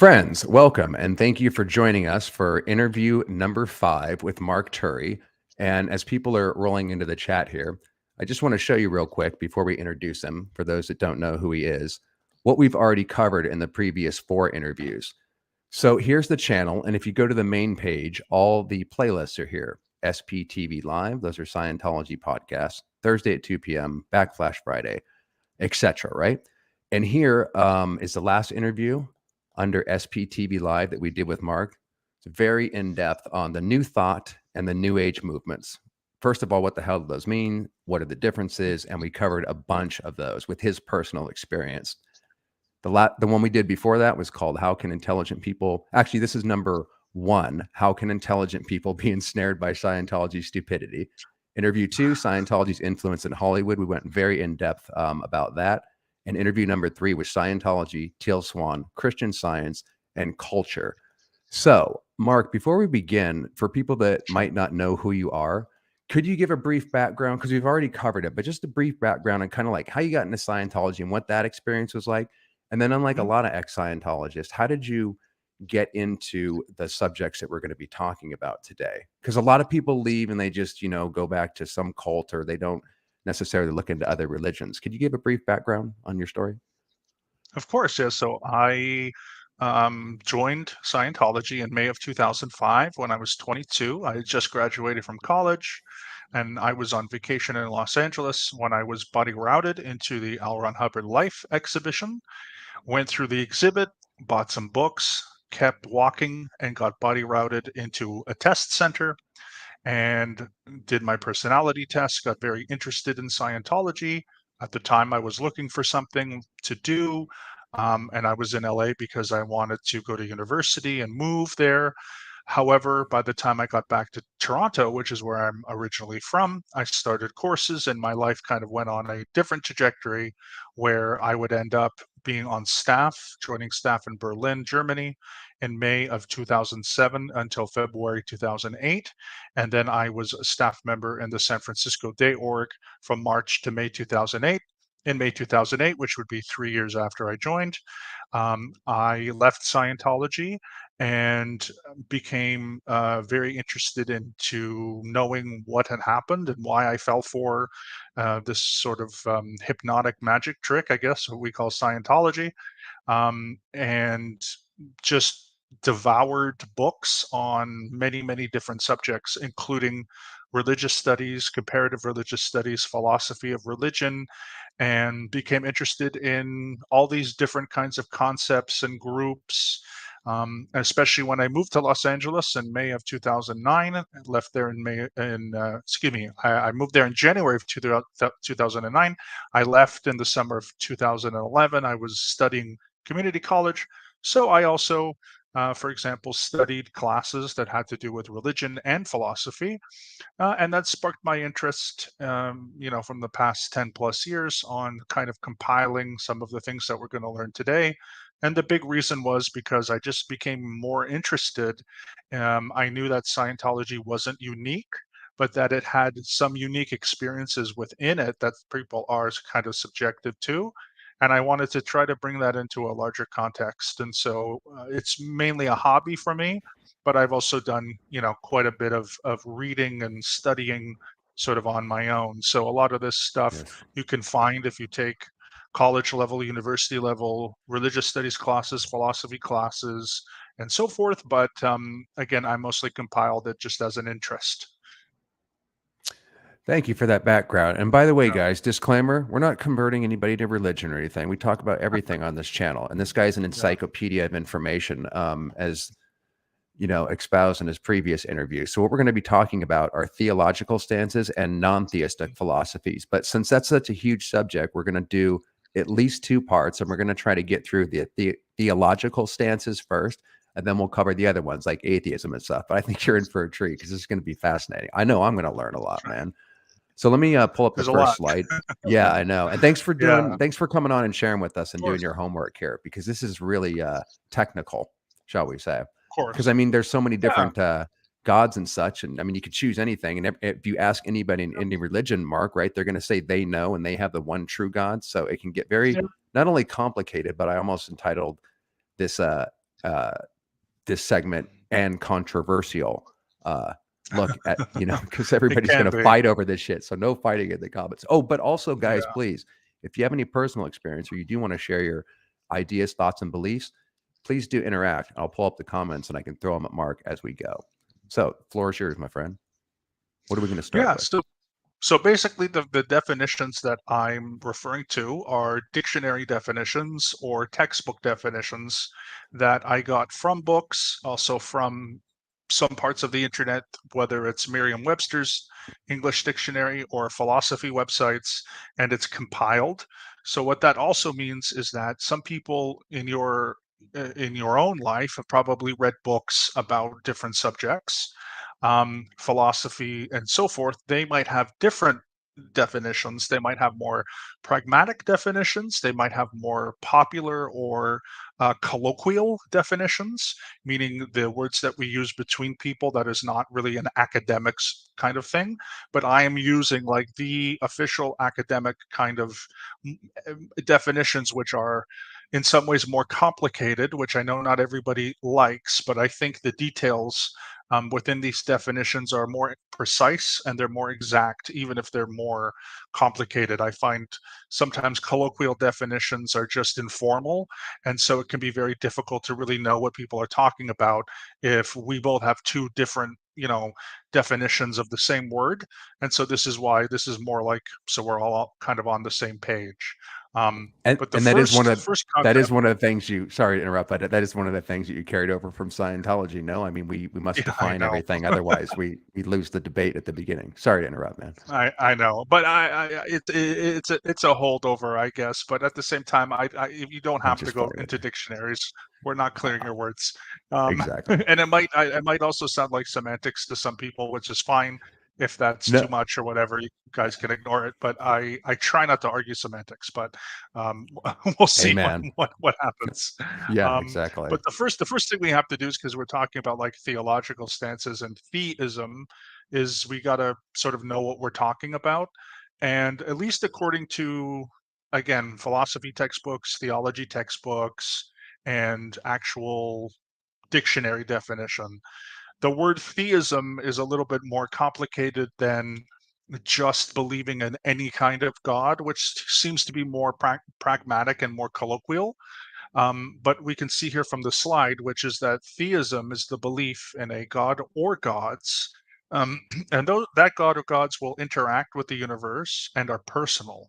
Friends, welcome and thank you for joining us for interview number 5 with Mark Turi. And as people are rolling into the chat here, I just want to show you real quick before we introduce him, for those that don't know who he is, what we've already covered in the previous 4 interviews. So here's the channel. And if you go to the main page, all the playlists are here. SPTV Live, those are Scientology podcasts, Thursday at 2 p.m., Backflash Friday, etc. Right? And here is the last interview under SPTV Live that we did with Mark. It's very in-depth on the New Thought and the New Age movements. First of all, what the hell do those mean? What are the differences? And we covered a bunch of those with his personal experience. The one we did before that was called How Can Intelligent People... Actually, this is number 1. How Can Intelligent People Be Ensnared by Scientology Stupidity? Interview 2, Scientology's Influence in Hollywood. We went very in-depth about that. And interview number 3 was Scientology, Teal Swan, Christian Science, and Culture. So, Mark, before we begin, for people that might not know who you are, could you give a brief background? Because we've already covered it, but just a brief background and kind of like how you got into Scientology and what that experience was like. And then unlike a lot of ex-Scientologists, how did you get into the subjects that we're going to be talking about today? Because a lot of people leave and they just, go back to some cult, or they don't necessarily look into other religions. Could you give a brief background on your story? Of course, yeah. So I joined Scientology in May of 2005 when I was 22. I had just graduated from college, and I was on vacation in Los Angeles when I was body routed into the L. Ron Hubbard Life exhibition. Went through the exhibit, bought some books, kept walking, and got body routed into a test center and did my personality test, got very interested in Scientology. At the time, I was looking for something to do, and I was in LA because I wanted to go to university and move there. However, by the time I got back to Toronto, which is where I'm originally from, I started courses and my life kind of went on a different trajectory where I would end up being on staff, joining staff in Berlin, Germany in May of 2007 until February 2008. And then I was a staff member in the San Francisco Day Org from March to May 2008. In May 2008, which would be 3 years after I joined, I left Scientology and became very interested into knowing what had happened and why I fell for this sort of hypnotic magic trick, I guess, what we call Scientology, and just devoured books on many, many different subjects, including religious studies, comparative religious studies, philosophy of religion, and became interested in all these different kinds of concepts and groups. Especially when I moved to Los Angeles in May of 2009, left there in I moved there in January of 2009. I left in the summer of 2011. I was studying community college. So I also, for example, studied classes that had to do with religion and philosophy. And that sparked my interest, from the past 10 plus years on kind of compiling some of the things that we're going to learn today. And the big reason was because I just became more interested. I knew that Scientology wasn't unique, but that it had some unique experiences within it that people are kind of subjective to. And I wanted to try to bring that into a larger context. And so it's mainly a hobby for me, but I've also done, quite a bit of reading and studying sort of on my own. So a lot of this stuff Yes. you can find if you take college level, university level, religious studies classes, philosophy classes, and so forth. But again, I mostly compiled it just as an interest. Thank you for that background. And by the way, Yeah. guys, disclaimer, we're not converting anybody to religion or anything. We talk about everything on this channel. And this guy's an encyclopedia of information, as espoused in his previous interview. So what we're going to be talking about are theological stances and non-theistic philosophies. But since that's such a huge subject, we're going to do at least 2 parts, and we're going to try to get through the theological stances first, and then we'll cover the other ones like atheism and stuff. But I think you're in for a treat because this is going to be fascinating. I know I'm going to learn a lot, man. So let me pull up the There's a lot. first slide. Yeah, I know. And thanks for Yeah, thanks for coming on and sharing with us of and doing course, your homework here, because this is really technical, shall we say. of Because course. I mean, there's so many Yeah, different gods and such. And I mean, you could choose anything. And if you ask anybody in any religion, Mark, right, they're going to say they know and they have the one true God. So it can get very, yeah, not only complicated, but I almost entitled this uh, this segment and controversial look at, because It everybody's can going to be. fight over this shit. So no fighting in the comments. Oh, but also, guys, Yeah. please, if you have any personal experience or you do want to share your ideas, thoughts, and beliefs, please do interact. I'll pull up the comments and I can throw them at Mark as we go. So, floor is yours, my friend. What are we going to start Yeah. with? So basically, the definitions that I'm referring to are dictionary definitions or textbook definitions that I got from books, also from some parts of the internet, whether it's Merriam-Webster's English dictionary or philosophy websites, and it's compiled. So what that also means is that some people in your own life have probably read books about different subjects, philosophy, and so forth. They might have different definitions. They might have more pragmatic definitions. They might have more popular or colloquial definitions, meaning the words that we use between people that is not really an academics kind of thing. But I am using like the official academic kind of definitions, which are in some ways more complicated, which I know not everybody likes, but I think the details within these definitions are more precise and they're more exact, even if they're more complicated. I find sometimes colloquial definitions are just informal, and so it can be very difficult to really know what people are talking about if we both have two different, definitions of the same word. And so this is why this is more like, so we're all kind of on the same page. And But the and that is first that is concept, one of the things you sorry to interrupt, but that is one of the things that you carried over from Scientology. No, I mean we must yeah, I define know. everything, otherwise we lose the debate at the beginning. Sorry to interrupt, man. I know, but it's a holdover, I guess. But at the same time, you don't I'm have to just go fucking with into you. dictionaries. We're not clearing Uh, your words, exactly. and it might also sound like semantics to some people, which is fine. If that's No, too much or whatever, you guys can ignore it. But I try not to argue semantics, but um, we'll see amen. what happens. Yeah, Um, exactly. but the first thing we have to do is, because we're talking about like theological stances and theism, is we got to sort of know what we're talking about. And at least according to, again, philosophy textbooks, theology textbooks, and actual dictionary definition, the word theism is a little bit more complicated than just believing in any kind of God, which seems to be more pragmatic and more colloquial. But we can see here from the slide, which is that theism is the belief in a god or gods. And that god or gods will interact with the universe and are personal.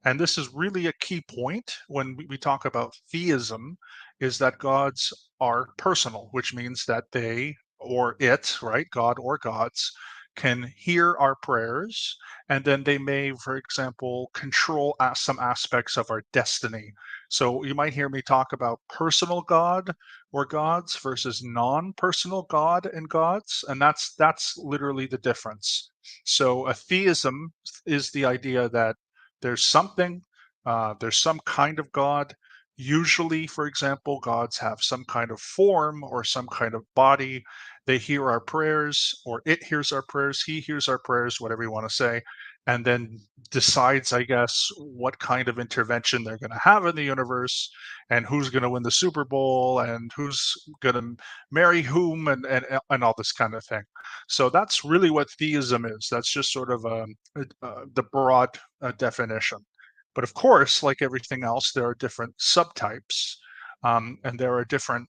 And this is really a key point when we talk about theism, is that gods are personal, which means that they or it, right, God or gods, can hear our prayers, and then they may, for example, control some aspects of our destiny. So you might hear me talk about personal God or gods versus non-personal God and gods, and that's literally the difference. So a theism is the idea that there's something, there's some kind of God. Usually, for example, gods have some kind of form or some kind of body. They hear our prayers, or it hears our prayers, he hears our prayers, whatever you want to say, and then decides, I guess, what kind of intervention they're going to have in the universe, and who's going to win the Super Bowl, and who's going to marry whom, and all this kind of thing. So that's really what theism is. That's just sort of the broad definition. But of course, like everything else, there are different subtypes, and there are different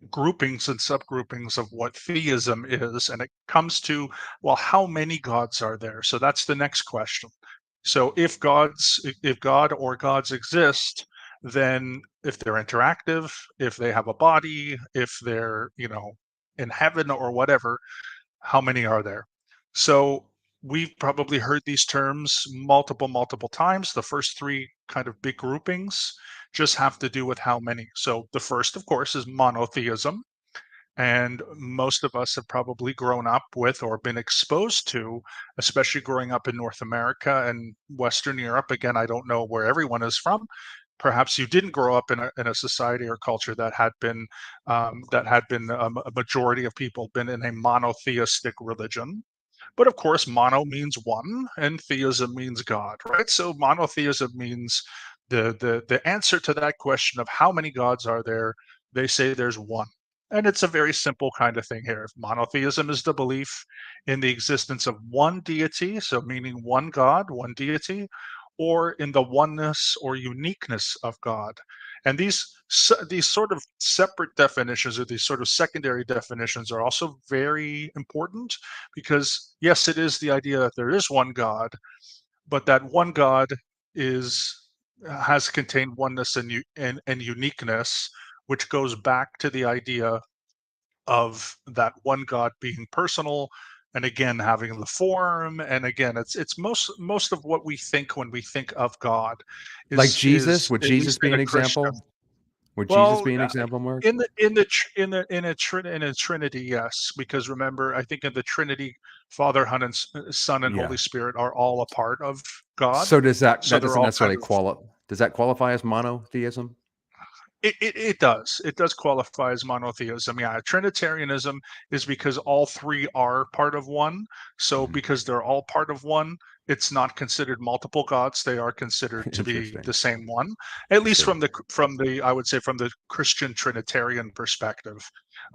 groupings and subgroupings of what theism is. And it comes to, well, how many gods are there? So that's the next question. So if God or gods exist, then if they're interactive, if they have a body, if they're, in heaven or whatever, how many are there? So we've probably heard these terms multiple times. The first three kind of big groupings just have to do with how many. So the first, of course, is monotheism. And most of us have probably grown up with or been exposed to, especially growing up in North America and Western Europe. Again, I don't know where everyone is from. Perhaps you didn't grow up in a society or culture that had been a majority of people been in a monotheistic religion. But of course, mono means one, and theism means God, right? So monotheism means the answer to that question of how many gods are there they say there's one. And it's a very simple kind of thing here. Monotheism is the belief in the existence of one deity, so meaning one God, one deity, or in the oneness or uniqueness of God. And these sort of separate definitions, or these sort of secondary definitions, are also very important, because yes, it is the idea that there is one God, but that one God is has contained oneness and uniqueness, which goes back to the idea of that one God being personal, and again having the form. And again, it's most of what we think when we think of God Like is Jesus, would at Jesus least be in an a Christian. example? Would Jesus Well, be an example, Mark? in a Trinity, yes, because remember, I think in the Trinity, Father, Son, and Holy Yeah. Spirit are all a part of God, So does that so that they're doesn't all kind necessarily of. does that qualify as monotheism? It does. It does qualify as monotheism. Yeah, Trinitarianism is because all three are part of one. So Mhm. because they're all part of one, it's not considered multiple gods. They are considered to be Interesting. the same one, at I least see. from the I would say from the Christian Trinitarian perspective.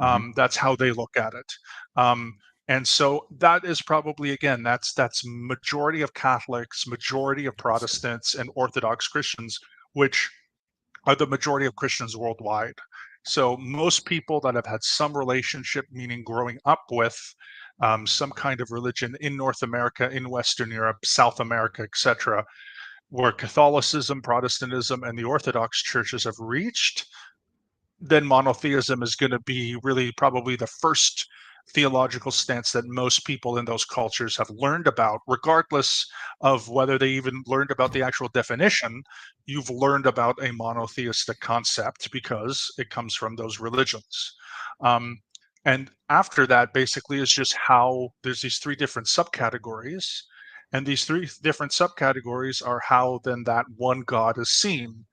Mhm. That's how they look at it. Um, and so that is probably, again, that's majority of Catholics, majority of I see. Protestants, and Orthodox Christians, which are the majority of Christians worldwide. So most people that have had some relationship, meaning growing up with some kind of religion in North America, in Western Europe, South America, etc., where Catholicism, Protestantism, and the Orthodox churches have reached, then monotheism is going to be really probably the first theological stance that most people in those cultures have learned about, regardless of whether they even learned about the actual definition. You've learned about a monotheistic concept because it comes from those religions. Um, and after that, basically, is just how there's these three different subcategories. And these three different subcategories are how then that one God is seen.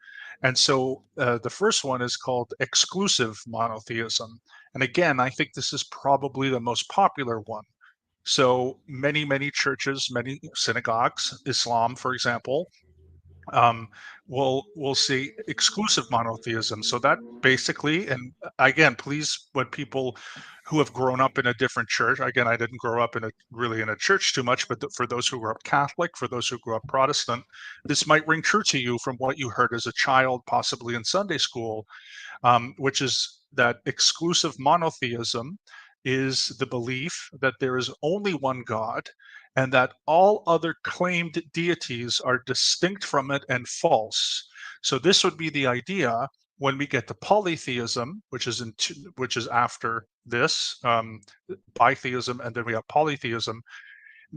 And so the first one is called exclusive monotheism. And again, I think this is probably the most popular one. So many churches, many synagogues, Islam, for example, um, will see exclusive monotheism. So that basically, and again, please, when people who have grown up in a different church, again, I didn't grow up really in a church too much, but for those who grew up Catholic, for those who grew up Protestant, this might ring true to you from what you heard as a child, possibly in Sunday school, which is that exclusive monotheism is the belief that there is only one God and that all other claimed deities are distinct from it and false. So this would be the idea when we get to polytheism, which is after this, bitheism, and then we have polytheism.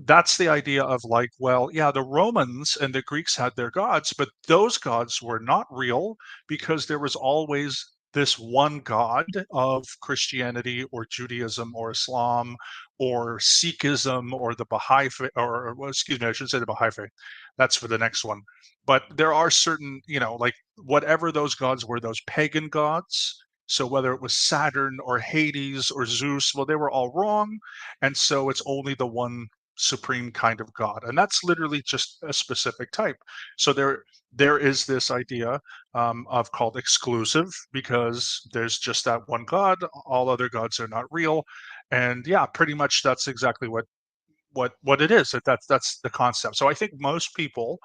That's the idea of like, well, yeah, the Romans and the Greeks had their gods, but those gods were not real because there was always this one God of Christianity or Judaism or Islam or Sikhism or the Baha'i faith, or well, excuse me, I should say the Baha'i faith. That's for the next one. But there are certain, like whatever those gods were, those pagan gods. So whether it was Saturn or Hades or Zeus, well, they were all wrong. And so it's only the one supreme kind of God, and that's literally just a specific type. So there is this idea of called exclusive, because there's just that one God, all other gods are not real. And yeah, pretty much that's exactly what it is. That's the concept. So I think most people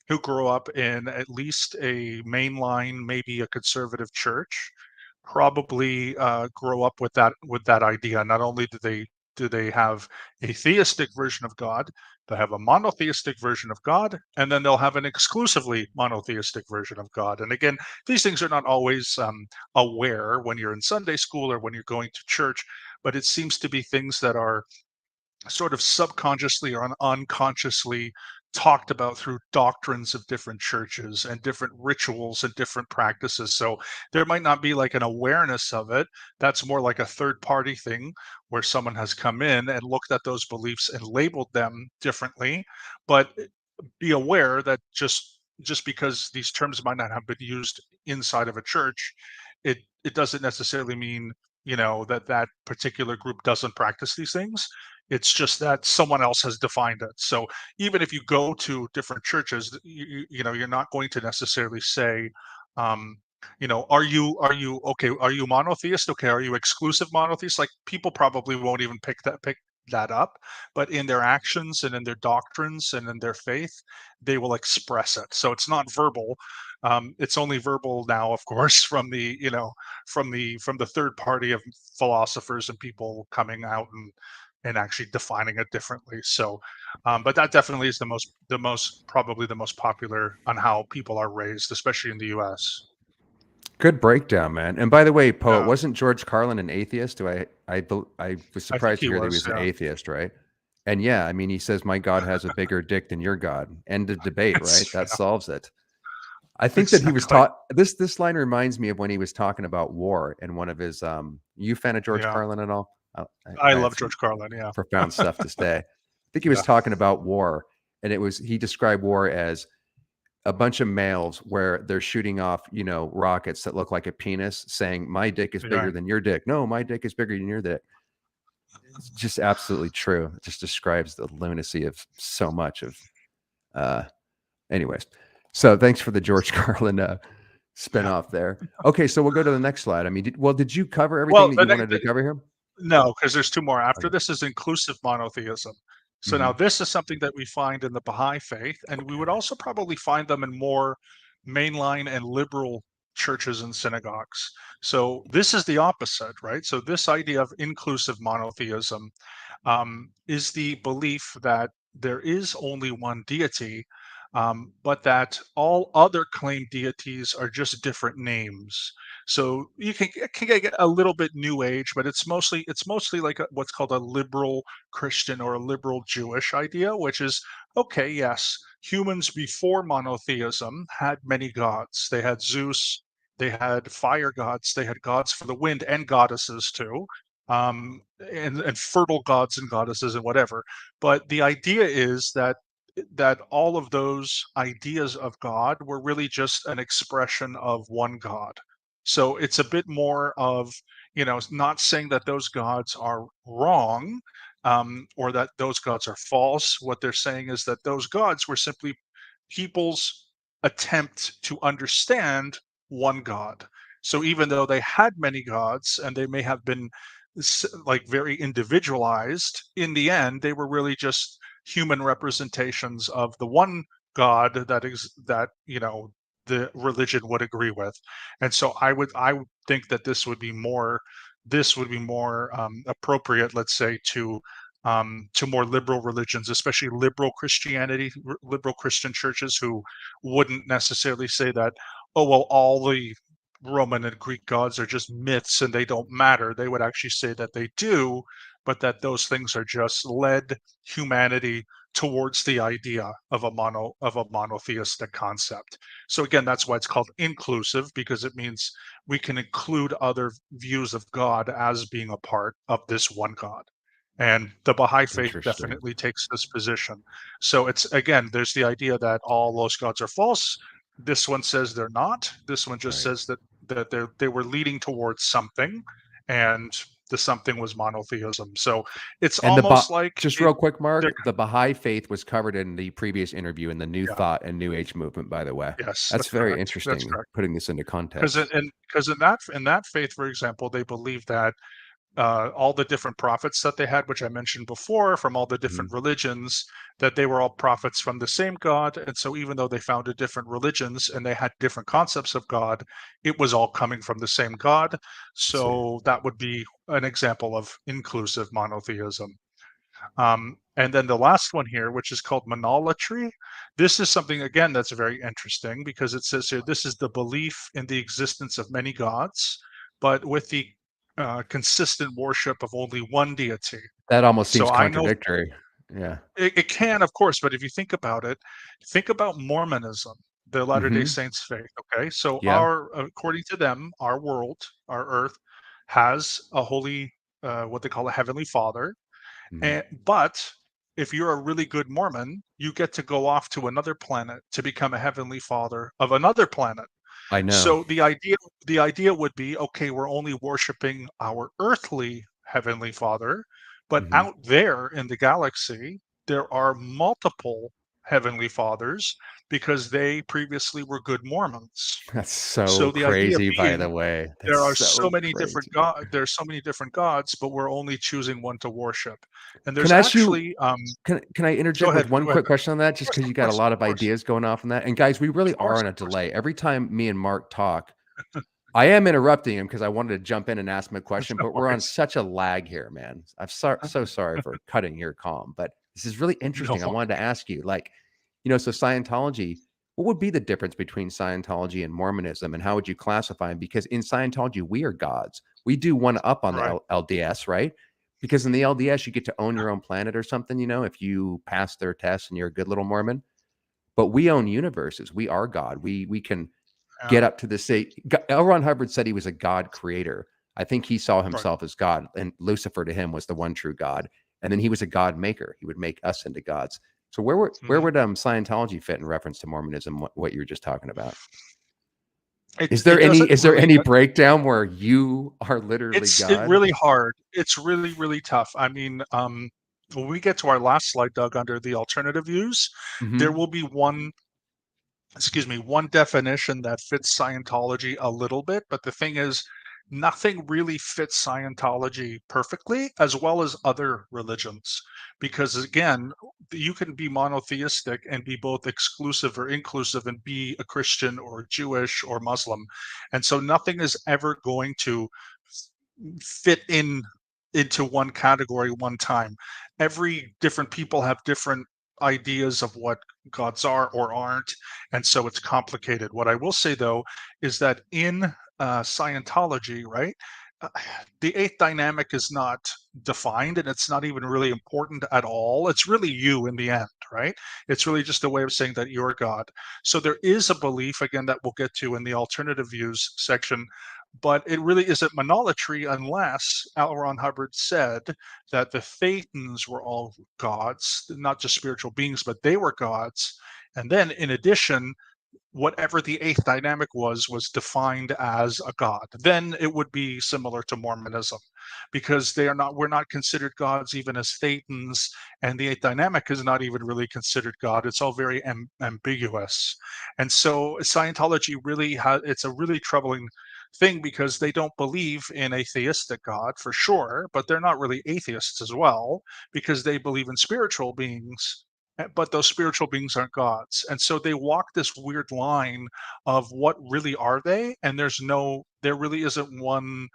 who grow up in at least a mainline, maybe a conservative church, probably grow up with that idea. Not only do they have a theistic version of God, they have a monotheistic version of God, and then they'll have an exclusively monotheistic version of God. And again, these things are not always aware when you're in Sunday school or when you're going to church, but it seems to be things that are sort of subconsciously or unconsciously talked about through doctrines of different churches and different rituals and different practices. So there might not be like an awareness of it. That's more like a third party thing where someone has come in and looked at those beliefs and labeled them differently. But be aware that just because these terms might not have been used inside of a church, it doesn't necessarily mean that particular group doesn't practice these things. It's just that someone else has defined it. So even if you go to different churches, you're not going to necessarily say, um, Are you okay? Are you monotheist? Okay, are you exclusive monotheist? Like people probably won't even pick that up, but in their actions and in their doctrines and in their faith, they will express it. So it's not verbal. It's only verbal now, of course, from the third party of philosophers and people coming out and actually defining it differently. So, but that definitely is probably the most popular on how people are raised, especially in the U.S. Good breakdown, man. And by the way, poet, Yeah, wasn't George Carlin an atheist? I was I think surprised to he hear that he was. was an Yeah, atheist, right? And yeah, I mean, he says my God has a bigger dick than your God. End of debate, right? it's That solves it. I think that he was exactly. taught this line reminds me of when he was talking about war in one of his you fan of George Yeah, Carlin at all? I I have love some George Carlin. Yeah, profound stuff to say. I think he was yeah, talking about war, and he described war as a bunch of males where they're shooting off, rockets that look like a penis, saying, "My dick is yeah, bigger than your dick." No, my dick is bigger than your dick. It's just absolutely true. It just describes the lunacy of so much of. Uh, anyways, so thanks for the George Carlin spin yeah. off there. Okay, so we'll go to the next slide. I mean, did you cover everything Well, that you wanted to cover here? no, because there's two more. After Okay. this is inclusive monotheism. So now Hmm. this is something that we find in the Baha'i faith, and we would Okay. also probably find them in more mainline and liberal churches and synagogues. So this is the opposite, right? So this idea of inclusive monotheism is the belief that there is only one deity, but that all other claimed deities are just different names. So it can get a little bit new age, but it's mostly like what's called a liberal Christian or a liberal Jewish idea, which is okay. Yes, humans before monotheism had many gods. They had Zeus, they had fire gods, they had gods for the wind and goddesses too, and fertile gods and goddesses and whatever. But the idea is that all of those ideas of God were really just an expression of one God. So it's a bit more of, not saying that those gods are wrong, or that those gods are false. What they're saying is that those gods were simply people's attempt to understand one God. So even though they had many gods and they may have been like very individualized, in the end they were really just human representations of the one God that the religion would agree with. And so I would think that this would be more appropriate, let's say, to more liberal religions, especially liberal Christianity, liberal Christian churches, who wouldn't necessarily say that, oh well, all the Roman and Greek gods are just myths and they don't matter. They would actually say that they do, but that those things are just led humanity towards the idea of a monotheistic concept. So again, that's why it's called inclusive, because it means we can include other views of God as being a part of this one God. And the Baha'i faith Interesting. definitely takes this position. So it's, again, there's the idea that all those gods are false. This one says they're not. This one just Right. says that they were leading towards something, and the something was monotheism. So it's And almost like just real quick, they're, Mark, the Baha'i faith was covered in the previous interview in the New yeah, Thought and New Age movement, by the way. yes, That's that's very correct. That's interesting, correct. putting this into Because context. in that faith, for example, they believe that all the different prophets that they had, which I mentioned before, from all the Mhm. different religions, that they were all prophets from the same God. And so, even though they founded different religions and they had different concepts of God, it was all coming from the same God. I see. So, that would be an example of inclusive monotheism. And then the last one here, which is called monolatry. This is something, again, that's very interesting, because it says here this is the belief in the existence of many gods, but with the consistent worship of only one deity. That almost So seems I know contradictory. Yeah. it can, of course, but if you think about it, think about Mormonism, the Latter Day Mhm. Saints faith. Okay, so Yeah. according to them, our world, our Earth, has a holy, what they call a heavenly Father, Mhm. but if you're a really good Mormon, you get to go off to another planet to become a heavenly father of another planet. I know. So the idea would be, okay, we're only worshiping our earthly heavenly father, but Mhm. out there in the galaxy, there are multiple. heavenly fathers because they previously were good Mormons. That's so So the idea crazy, by the being way. That's there are so so many different crazy. there's so many different gods, but we're only choosing one to worship. And Can there's I ask you actually can I go interject with ahead, one go ahead. quick question on that? Just because you got a lot Of of course, ideas going off on that. And guys, we really of are course, on a of course. delay. Every time me and Mark talk, I am interrupting him because I wanted to jump in and ask him a question, No but we're on worries. such a lag here, man. I'm so sorry for cutting your calm, but this is really No interesting. I wanted to worries. ask you, like, so Scientology, what would be the difference between Scientology and Mormonism, and how would you classify them? Because in Scientology, we are gods. We do one up on the Right. LDS, right? Because in the LDS, you get to own your own planet or something, if you pass their tests and you're a good little Mormon. But we own universes. We are God. We can Yeah. get up to the say. L. Ron Hubbard said he was a God creator. I think he saw Right. himself as God, and Lucifer to him was the one true God. And then he was a God maker. He would make us into gods. So where Mhm. would Scientology fit in reference to Mormonism? What you were just talking about? It doesn't Is there really any breakdown where you are literally it's God? really hard. It's really, really tough. I mean, when we get to our last slide, Doug, under the alternative views, there Hmm. will be one definition that fits Scientology a little bit, but the thing is, nothing really fits Scientology perfectly, as well as other religions. Because again, you can be monotheistic and be both exclusive or inclusive and be a Christian or Jewish or Muslim. And so nothing is ever going to fit into one category one time. Every different people have different ideas of what gods are or aren't, and so it's complicated. What I will say though is that in Scientology, right, uh, the eighth dynamic is not defined, and it's not even really important at all. It's really you in the end, right? It's really just a way of saying that you're God. So there is a belief, again, that we'll get to in the alternative views section, but it really isn't monolatry unless L. Ron Hubbard said that the Thetans were all gods, not just spiritual beings, but they were gods. And then, in addition, whatever the eighth dynamic was defined as a god. Then it would be similar to Mormonism, because we're not considered gods even as Thetans, and the eighth dynamic is not even really considered God. It's all very ambiguous. And so Scientology really it's a really troubling thing, because they don't believe in a theistic God for sure, but they're not really atheists as well, because they believe in spiritual beings, but those spiritual beings aren't gods. And so they walk this weird line of what really are they? And there really isn't one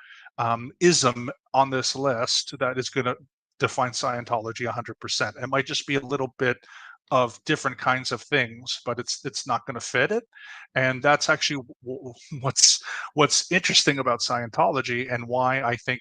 ism on this list that is going to define Scientology 100%. It might just be a little bit of different kinds of things, but it's not going to fit it. And that's actually what's interesting about Scientology, and why I think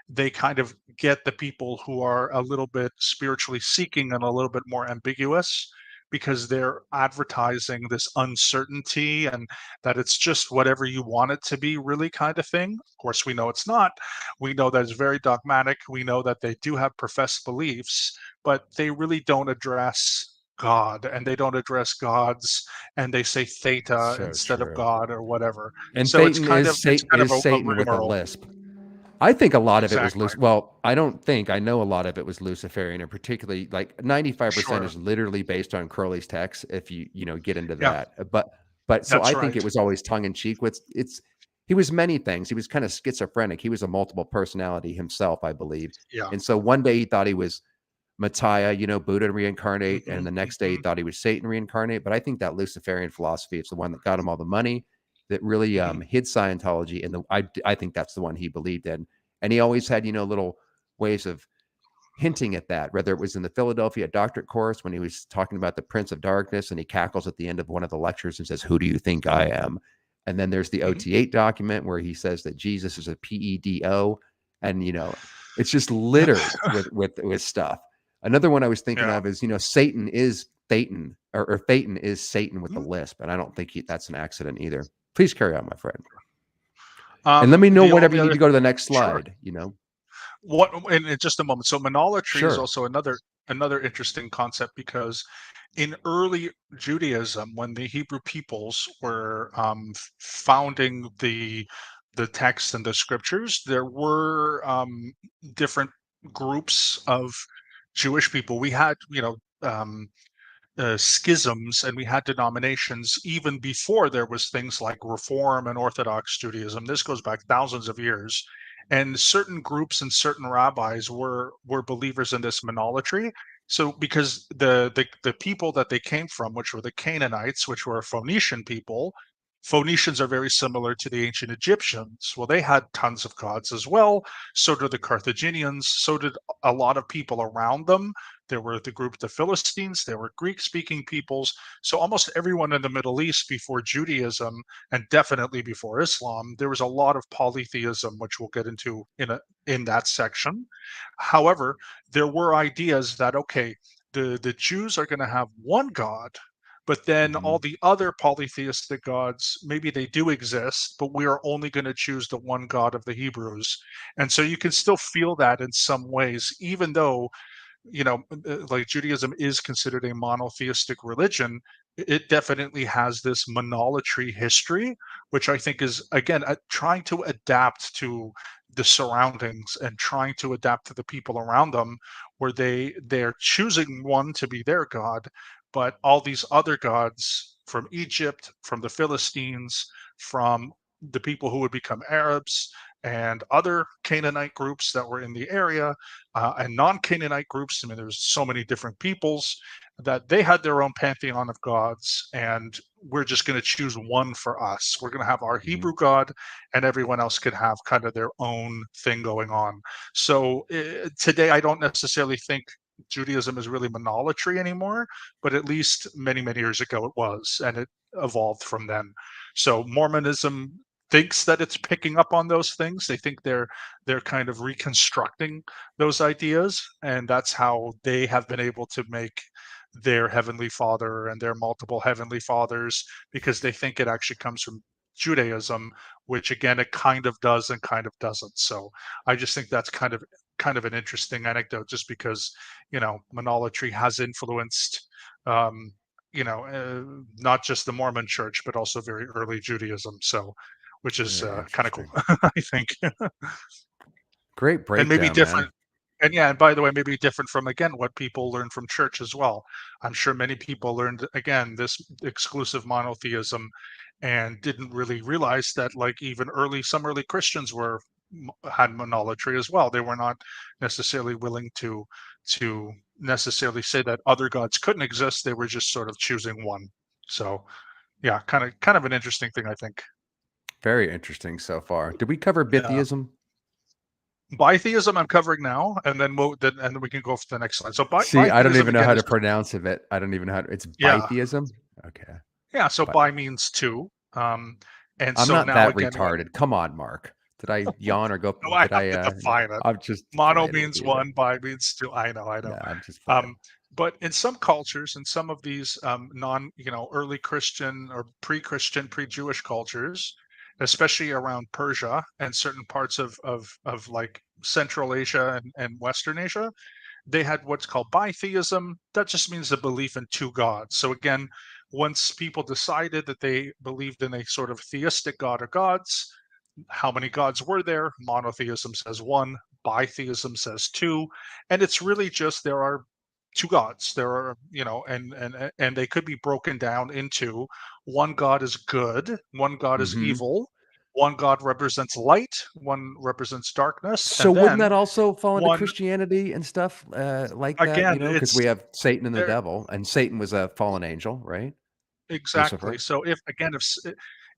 they kind of get the people who are a little bit spiritually seeking and a little bit more ambiguous, because they're advertising this uncertainty and that it's just whatever you want it to be, really, kind of thing. Of course, we know it's not. We know that it's very dogmatic. We know that they do have professed beliefs, but they really don't address God, and they don't address gods, and they say theta So instead of true. God or whatever. And So Thetan it's kind of is a Satan with a rigmarole. lisp. I think a lot of it was Exactly. loose. Well, I don't think I know a lot of it was Luciferian, and particularly like 95% Sure. is literally based on Crowley's text. If you get into Yeah, that, but so that's I think it right. was always tongue in cheek. With it's he was many things. He was kind of schizophrenic. He was a multiple personality himself, I believe. Yeah. And so one day he thought he was Messiah, Buddha reincarnate, and Mhm, the next day he mhm, thought he was Satan reincarnate. But I think that Luciferian philosophy is the one that got him all the money, that really mhm, hid Scientology, and I think that's the one he believed in. And he always had little ways of hinting at that, whether it was in the Philadelphia doctorate course when he was talking about the Prince of Darkness, and he cackles at the end of one of the lectures and says, "Who do you think I am?" And then there's the mhm. OT8 document where he says that Jesus is a PEDO, and it's just littered with stuff. Another one I was thinking Yeah. of is Satan is Thetan, or Thetan is Satan with the Mhm. lisp, and I don't think that's an accident either. Please carry on, my friend, and let me know The whenever only you need other to go to the next Sure. slide. What in just a moment. So monolatry is Sure. also another interesting concept, because in early Judaism, when the Hebrew peoples were founding the text and the scriptures, there were different groups of Jewish people. We had, schisms and we had denominations even before there was things like Reform and Orthodox Judaism. This goes back thousands of years, and certain groups and certain rabbis were believers in this monolatry. So because the people that they came from, which were the Canaanites, which were a Phoenician people, Phoenicians are very similar to the ancient Egyptians. Well, they had tons of gods as well. So did the Carthaginians. So did a lot of people around them. There were the group the Philistines. There were Greek-speaking peoples. So almost everyone in the Middle East before Judaism, and definitely before Islam, there was a lot of polytheism, which we'll get into in that section. However, there were ideas that okay, the Jews are going to have one God, but then Hmm. all the other polytheistic gods, maybe they do exist, but we are only going to choose the one God of the Hebrews. And so you can still feel that in some ways, even though, like Judaism is considered a monotheistic religion, it definitely has this monolatry history, which I think is, again, trying to adapt to the surroundings and trying to adapt to the people around them, where they're choosing one to be their god, but all these other gods from Egypt, from the Philistines, from the people who would become Arabs, and other Canaanite groups that were in the area, and non-Canaanite groups. I mean, there's so many different peoples that they had their own pantheon of gods, and we're just going to choose one for us. We're going to have our Hmm. Hebrew God, and everyone else can have kind of their own thing going on. So today, I don't necessarily think Judaism is really monolatry anymore, but at least many, many years ago it was, and it evolved from then. So Mormonism thinks that it's picking up on those things. They think they're kind of reconstructing those ideas, and that's how they have been able to make their heavenly father and their multiple heavenly fathers, because they think it actually comes from Judaism, which again it kind of does and kind of doesn't. So I just think that's kind of an interesting anecdote, just because monolatry has influenced um, not just the Mormon Church, but also very early Judaism. So, which is Very kind of cool, interesting. I think, Great and maybe breakdown, man. different. And yeah, and by the way, maybe different from again what people learn from church as well. I'm sure many people learned again this exclusive monotheism, and didn't really realize that like even some early Christians had monolatry as well. They were not necessarily willing to necessarily say that other gods couldn't exist. They were just sort of choosing one. So yeah, kind of an interesting thing, I think. Very interesting so far. Did we cover Yeah. Bitheism? Bitheism I'm covering now, and then we can go for the next slide. So See, I don't bitheism even know again how is to pronounce it. I don't even know how to, it's yeah, Bitheism? Okay. yeah. So But bi means two, and I'm so not now that again, what? retarded. Come on, Mark. Did I yawn or go? No, I Did have I? to define it. I'm just Mono playing with means you here. one, bi means two. I know. Yeah, I'm just playing. Um, but in some cultures, in some of these early Christian or pre-Christian, pre-Jewish cultures, especially around Persia and certain parts of like Central Asia and Western Asia, they had what's called bitheism. That just means the belief in two gods. So again, once people decided that they believed in a sort of theistic god or gods, how many gods were there? Monotheism says one, bitheism says two, and it's really just there are two gods. There are, and they could be broken down into one god is good, one god is Hmm. evil, one god represents light, one represents darkness, So and wouldn't then that also fall into one Christianity and stuff like that? again, Because we it's have Satan and the there. devil, and Satan was a fallen angel, right? Exactly. Lucifer. So if again, if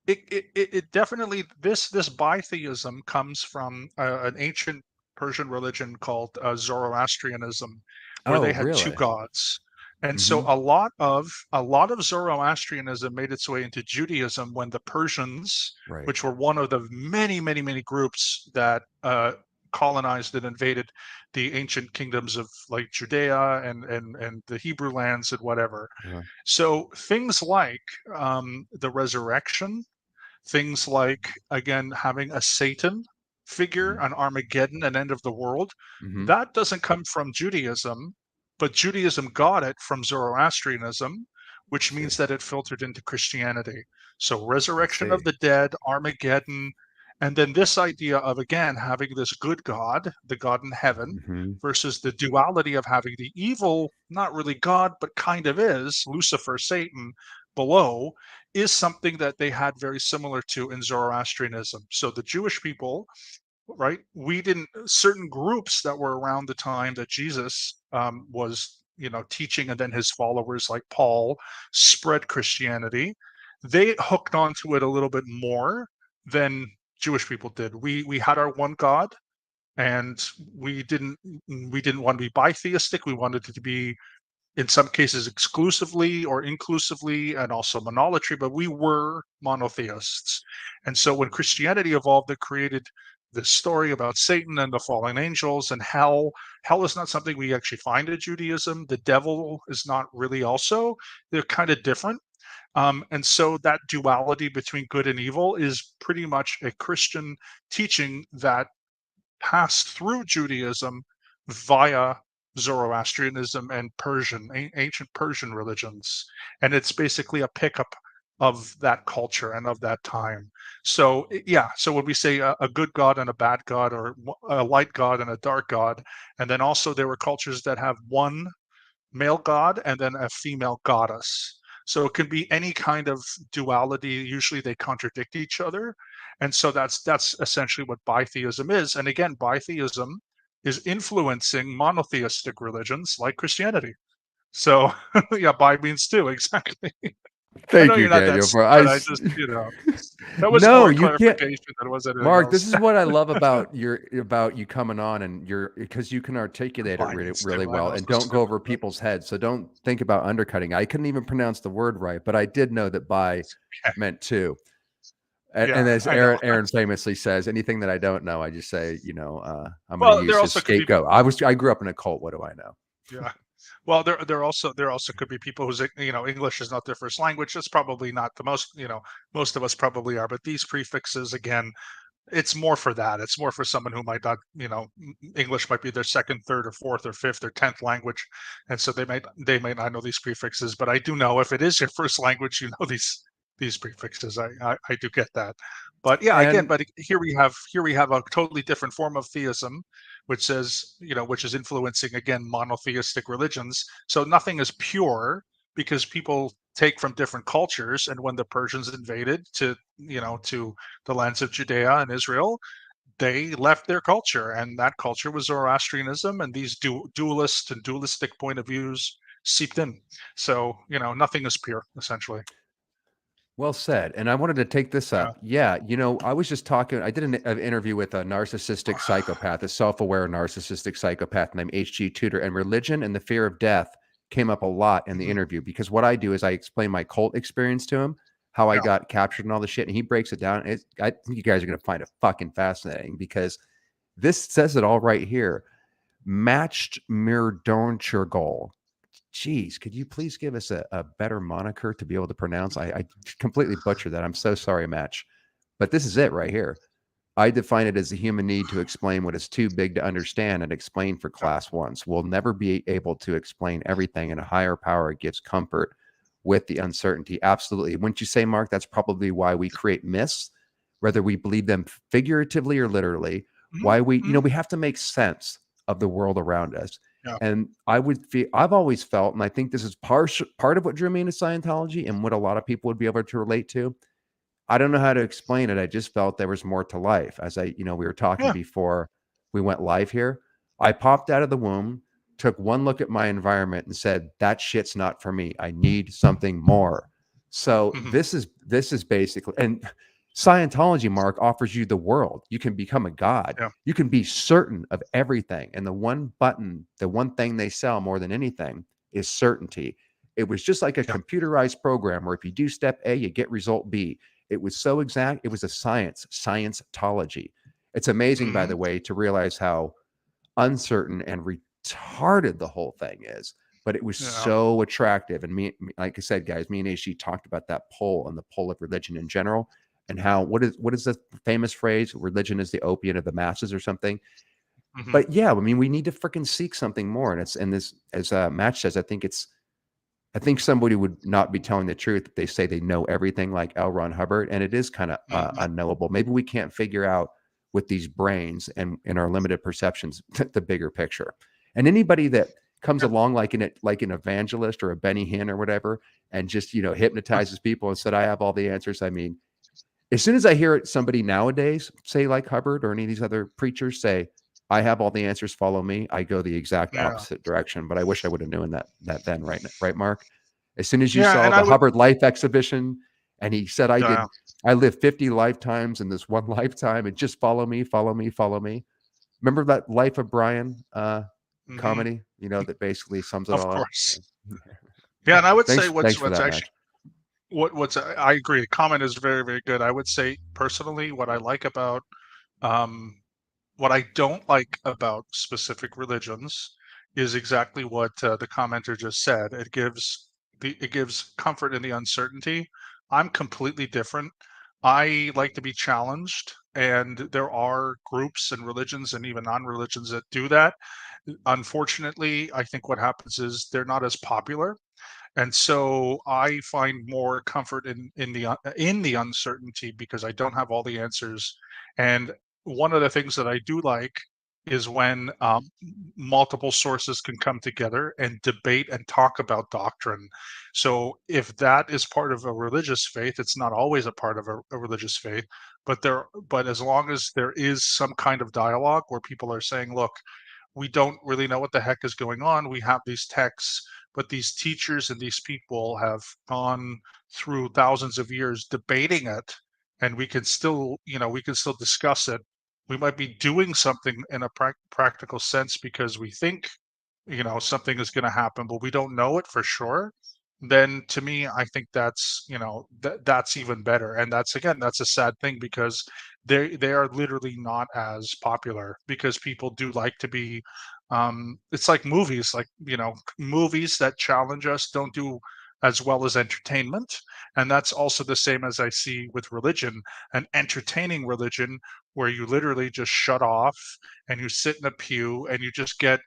it definitely this bitheism comes from an ancient Persian religion called Zoroastrianism, where Oh, they had two really? gods. And so Hmm. a lot of Zoroastrianism made its way into Judaism when the Persians, Right. which were one of the many, many, many groups that colonized and invaded the ancient kingdoms of like Judea and the Hebrew lands and whatever. Uh, So things like the resurrection, things like, again, having a Satan figure, mhm, an Armageddon, an end of the world, mhm. that doesn't come from Judaism, but Judaism got it from Zoroastrianism, I which see. means that it filtered into Christianity. So I resurrection of see. the dead, Armageddon, And then this idea of, again, having this good God, the God in heaven, Mhm. versus the duality of having the evil, not really God, but kind of is, Lucifer, Satan, below, is something that they had very similar to in Zoroastrianism. So the Jewish people, right, we didn't, certain groups that were around the time that Jesus was, teaching, and then his followers like Paul spread Christianity, they hooked onto it a little bit more than Jewish people did. We had our one God, and we didn't want to be bitheistic. We wanted it to be, in some cases, exclusively or inclusively, and also monolatry, but we were monotheists. And so when Christianity evolved, it created this story about Satan and the fallen angels and hell. Hell is not something we actually find in Judaism. The devil is not really also. They're kind of different. And so that duality between good and evil is pretty much a Christian teaching that passed through Judaism via Zoroastrianism and ancient Persian religions. And it's basically a pickup of that culture and of that time. So, yeah, so when we say a good God and a bad God, or a light God and a dark God, and then also there were cultures that have one male god and then a female goddess. So it can be any kind of duality. Usually they contradict each other. And so that's essentially what bitheism is. And again, bitheism is influencing monotheistic religions like Christianity. So yeah, bi means two, exactly. I know Thank you, you're not that Daniel. For smart, I, but I s- just, that was no, more you can't. clarification than it was anything Mark, this else. is what I love about you coming on, and because you can articulate it Bi really, means really two. I well know, and so don't go stupid, over but people's heads. So don't think about undercutting. I couldn't even pronounce the word right, but I did know that bi yeah, meant two. And yeah, as I know. Aaron famously says, anything that I don't know, I just say, I'm going to Well, use there his also could be, scapegoat. I grew up in a cult. What do I know? yeah. Well, there also could be people whose English is not their first language. That's probably not the most, most of us probably are. But these prefixes, again, it's more for that. It's more for someone who might not, English might be their second, third, or fourth, or fifth, or 10th language, and so they may not know these prefixes. But I do know, if it is your first language, you know these prefixes. I do get that. But yeah, again, And but here we have a totally different form of theism, which says, which is influencing, again, monotheistic religions. So nothing is pure, because people take from different cultures. And when the Persians invaded to the lands of Judea and Israel, they left their culture, and that culture was Zoroastrianism, and these dualist and dualistic point of views seeped in. So, nothing is pure, essentially. well said. And I wanted to take this Yeah. up. Yeah, I was just talking. I did an interview with a narcissistic psychopath, a self-aware narcissistic psychopath named H.G. Tudor, and religion and the fear of death came up a lot in the Mhm. interview, because what I do is I explain my cult experience to him, how I Yeah. got captured and all the shit, and he breaks it down. I think you guys are going to find it fucking fascinating, because this says it all right here. Matched mir goal. Geez, could you please give us a better moniker to be able to pronounce? I completely butchered that. I'm so sorry, Match. But this is it right here. I define it as the human need to explain what is too big to understand and explain for Yeah. class ones. We'll never be able to explain everything, and a higher power gives comfort with the uncertainty. Absolutely. Wouldn't you say, Mark, that's probably why we create myths, whether we believe them figuratively or literally, Mhm. why Mhm. we have to make sense of the world around us. Yeah. And I've always felt, and I think this is part of what drew me into Scientology and what a lot of people would be able to relate to. I don't know how to explain it. I just felt there was more to life. As we were talking Yeah. before we went live here. I popped out of the womb, took one look at my environment and said, that shit's not for me. I need something more. So Mhm. this is basically, and Scientology, Mark, offers you the world. You can become a god. Yeah. You can be certain of everything. And the one thing they sell more than anything is certainty. It was just like a Yeah. computerized program where if you do step A, you get result B. It was so exact. It was a Scientology. It's amazing, by Mhm. the way, to realize how uncertain and retarded the whole thing is. But it was Yeah. so attractive. And like I said, guys, me and AC talked about that pull and the pull of religion in general, and how what is the famous phrase? Religion is the opiate of the masses, or something. Mhm. But yeah, I mean, we need to freaking seek something more. And this, as Match says, I think it's I think somebody would not be telling the truth if they say they know everything like L. Ron Hubbard, and it is kind of Hmm. unknowable. Maybe we can't figure out with these brains and in our limited perceptions the bigger picture. And anybody that comes Yeah. along like an evangelist or a Benny Hinn or whatever, and just hypnotizes people and said, "I have all the answers." I mean, as soon as I hear somebody nowadays say like Hubbard or any of these other preachers say, "I have all the answers, follow me," I go the exact Yeah. opposite direction. But I wish I would have known that then, right, Mark? As soon as you Yeah. saw And I the would, Hubbard Life exhibition, and he said, yeah. I lived 50 lifetimes in this one lifetime, and just follow me, follow me, follow me." Remember that Life of Brian Hmm. comedy? That basically sums it Of all up. course. Yeah. And I would say Thanks for what's that, actually, Max. what's, I agree. The comment is very, very good. I would say personally, what I like about, um, what I don't like about specific religions is exactly what the commenter just said. It gives comfort in the uncertainty. I'm completely different. I like to be challenged, and there are groups and religions and even non-religions that do that. Unfortunately, I think what happens is they're not as popular, and so I find more comfort in the uncertainty because I don't have all the answers. And one of the things that I do like is when multiple sources can come together and debate and talk about doctrine. So if that is part of a religious faith, it's not always a part of a religious faith, but as long as there is some kind of dialogue where people are saying, look, we don't really know what the heck is going on. We have these texts, but these teachers and these people have gone through thousands of years debating it, and we can still discuss it. We might be doing something in a practical sense because we think, something is going to happen, but we don't know it for sure. Then to me, I think that's even better. And that's, again, that's a sad thing because they are literally not as popular because people do like to be, it's like movies, like, movies that challenge us don't do as well as entertainment. And that's also the same as I see with religion, an entertaining religion where you literally just shut off and you sit in a pew and you just get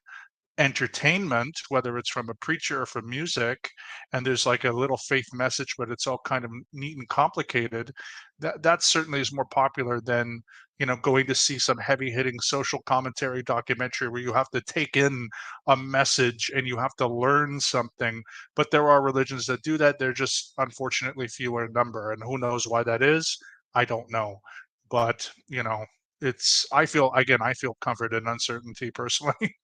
entertainment, whether it's from a preacher or from music, and there's like a little faith message, but it's all kind of neat and complicated. That certainly is more popular than, going to see some heavy hitting social commentary documentary where you have to take in a message and you have to learn something. But there are religions that do that. They're just unfortunately fewer in number, and who knows why that is? I don't know. But I feel comfort in uncertainty personally.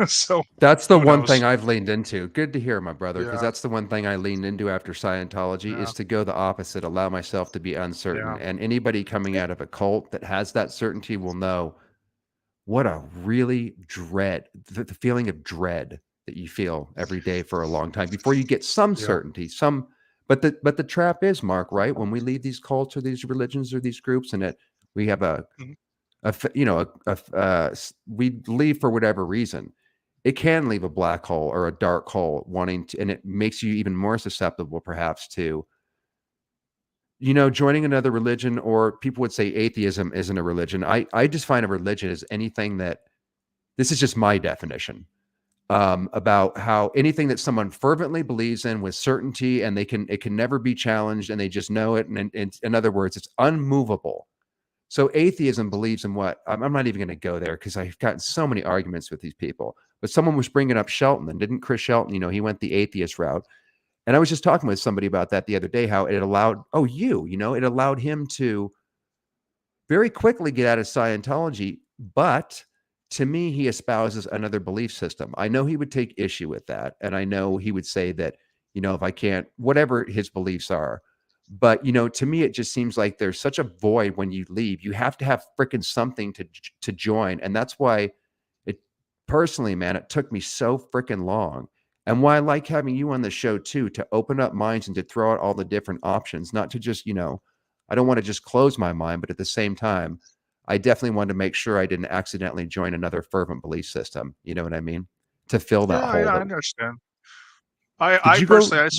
So That's the who one thing knows? I've leaned into. Good to hear, my brother, because Yeah, that's the one thing I leaned into after Scientology yeah, is to go the opposite, allow myself to be yeah, uncertain. And anybody coming out of a cult that has that certainty will know what a really the feeling of dread that you feel every day for a long time before you get some yeah. certainty, but the trap is, Mark, right? When we leave these cults or these religions or these groups and we have Mhm. we leave for whatever reason, it can leave a black hole or a dark hole wanting to, and it makes you even more susceptible perhaps to joining another religion. Or people would say atheism isn't a religion. I just find a religion as anything that, this is just my definition, about how anything that someone fervently believes in with certainty, and it can never be challenged, and they just know it, and in other words, it's unmovable. So atheism believes in what? I'm not even going to go there because I've gotten so many arguments with these people. But someone was bringing up Shelton, and didn't Chris Shelton? He went the atheist route, and I was just talking with somebody about that the other day. How it allowed, it allowed him to very quickly get out of Scientology. But to me, he espouses another belief system. I know he would take issue with that. And I know he would say that, if I can't, whatever his beliefs are. But, to me, it just seems like there's such a void when you leave. You have to have freaking something to join. And that's why it personally, man, it took me so freaking long. And why I like having you on the show too, to open up minds and to throw out all the different options, not to just, I don't want to just close my mind, but at the same time, I definitely wanted to make sure I didn't accidentally join another fervent belief system. You know what I mean? To fill that Yeah, hole yeah, I that understand. did I you go? personally,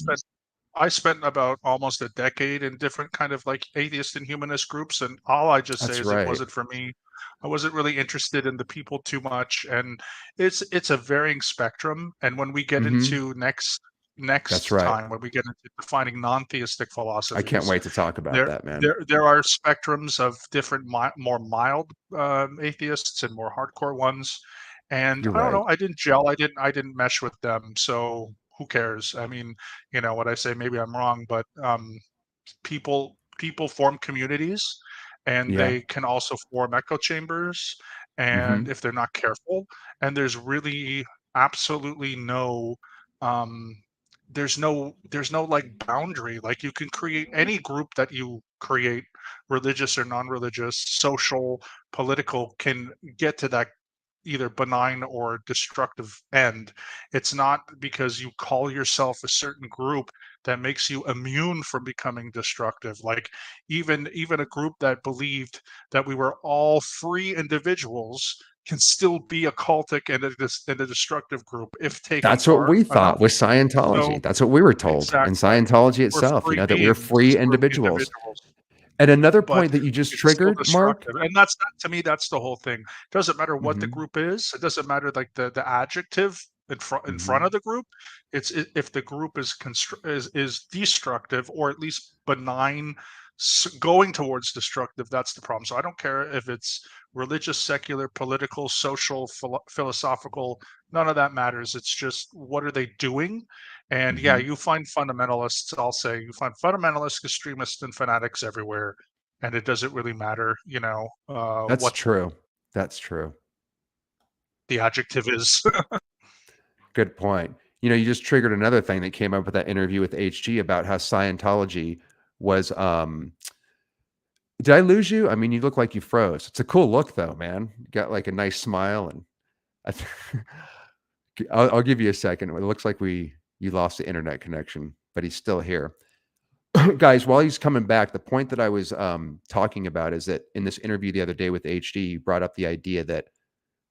I spent about almost a decade in different kind of like atheist and humanist groups, and all I just say That's is it right. wasn't for me. I wasn't really interested in the people too much, and it's a varying spectrum. And when we get Hmm. into next That's next right. time when we get into defining non-theistic I can't philosophies. wait to talk about There, that, man. there are spectrums of different, more mild atheists and more hardcore ones, and You're I don't right. know. I didn't gel. I didn't mesh with them. So who cares? I mean, what I say. Maybe I'm wrong, but people form communities, and Yeah. they can also form echo chambers, and Hmm. if they're not careful, and there's really absolutely no um there's no like boundary. Like, you can create any group that you create, religious or non-religious, social, political, can get to that either benign or destructive end. It's not because you call yourself a certain group that makes you immune from becoming destructive. Like, even a group that believed that we were all free individuals can still be a cultic and a destructive group if taken That's what far we thought enough. with So Scientology. That's what we were told in exactly, Scientology we're itself, free that we're beings, free we're individuals. individuals, And another but point that you just it's still triggered, Mark. destructive. And that's to me, that's the whole thing. It doesn't matter what the Hmm. group is. It doesn't matter, like, the adjective in front Hmm. of the group. If the group is destructive, or at least benign, going towards destructive, that's the problem. So I don't care if it's religious, secular, political, social, philosophical. None of that matters. It's just, what are they doing? And yeah, Hmm. you find fundamentalists. I'll say you find fundamentalists, extremists, and fanatics everywhere, and it doesn't really matter, That's what true. That's true. the adjective is. Good point. You just triggered another thing that came up with that interview with HG about how Scientology was. Did I lose you? I mean, you look like you froze. It's a cool look, though, man. You got like a nice smile, and I I'll give you a second. It looks like you lost the internet connection, but he's still here. Guys, while he's coming back, the point that I was talking about is that in this interview the other day with HD, you brought up the idea that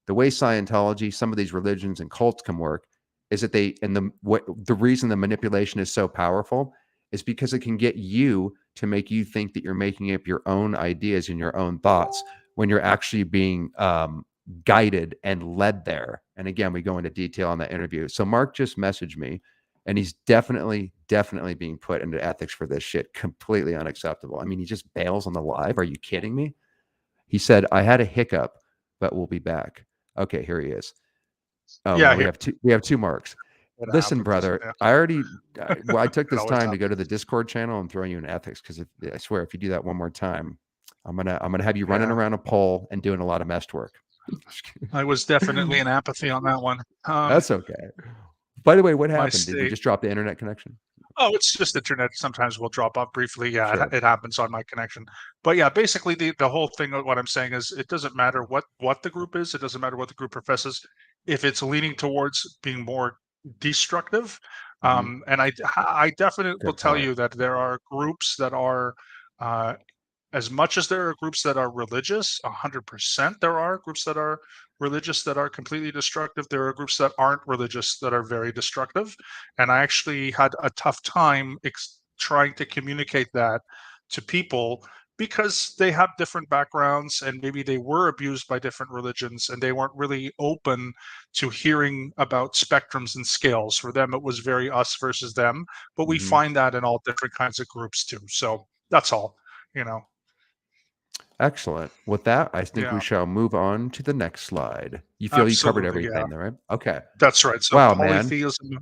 the way Scientology, some of these religions and cults can work is that the reason the manipulation is so powerful is because it can get you to make you think that you're making up your own ideas and your own thoughts when you're actually being guided and led there. And again, we go into detail on that interview. So Mark just messaged me, and he's definitely being put into ethics for this shit. Completely unacceptable. I mean, he just bails on the live. Are you kidding me? He said, I had a hiccup, but we'll be back. Okay, here he is. Oh, Yeah, now here we have two Marks. it Listen, happens. brother, Yeah, I took it this always time to go to happens. the Discord channel and throw you in ethics because I swear if you do that one more time, I'm gonna have you running Yeah, around a pole and doing a lot of mess work. I was definitely in apathy on that one. That's okay. By the way, what My happened? Did you state. just drop the internet connection? Oh, it's just internet. Sometimes will drop off briefly. Yeah, Sure. it happens on my connection. But yeah, basically the whole thing of what I'm saying is, it doesn't matter what the group is. It doesn't matter what the group professes. If it's leaning towards being more destructive, Hmm. and I definitely will Good tell point. you that there are groups that are, uh, as much as there are groups that are religious, 100% there are groups that are religious that are completely destructive. There are groups that aren't religious that are very destructive. And I actually had a tough time trying to communicate that to people, because they have different backgrounds, and maybe they were abused by different religions, and they weren't really open to hearing about spectrums and scales. For them, it was very us versus them. But we Hmm. find that in all different kinds of groups too. So that's all, you know. Excellent. With that, I think we Yeah, shall move on to the next slide. You feel you covered absolutely. Yeah, everything, though, right? Okay. that's right. So Wow, man. polytheism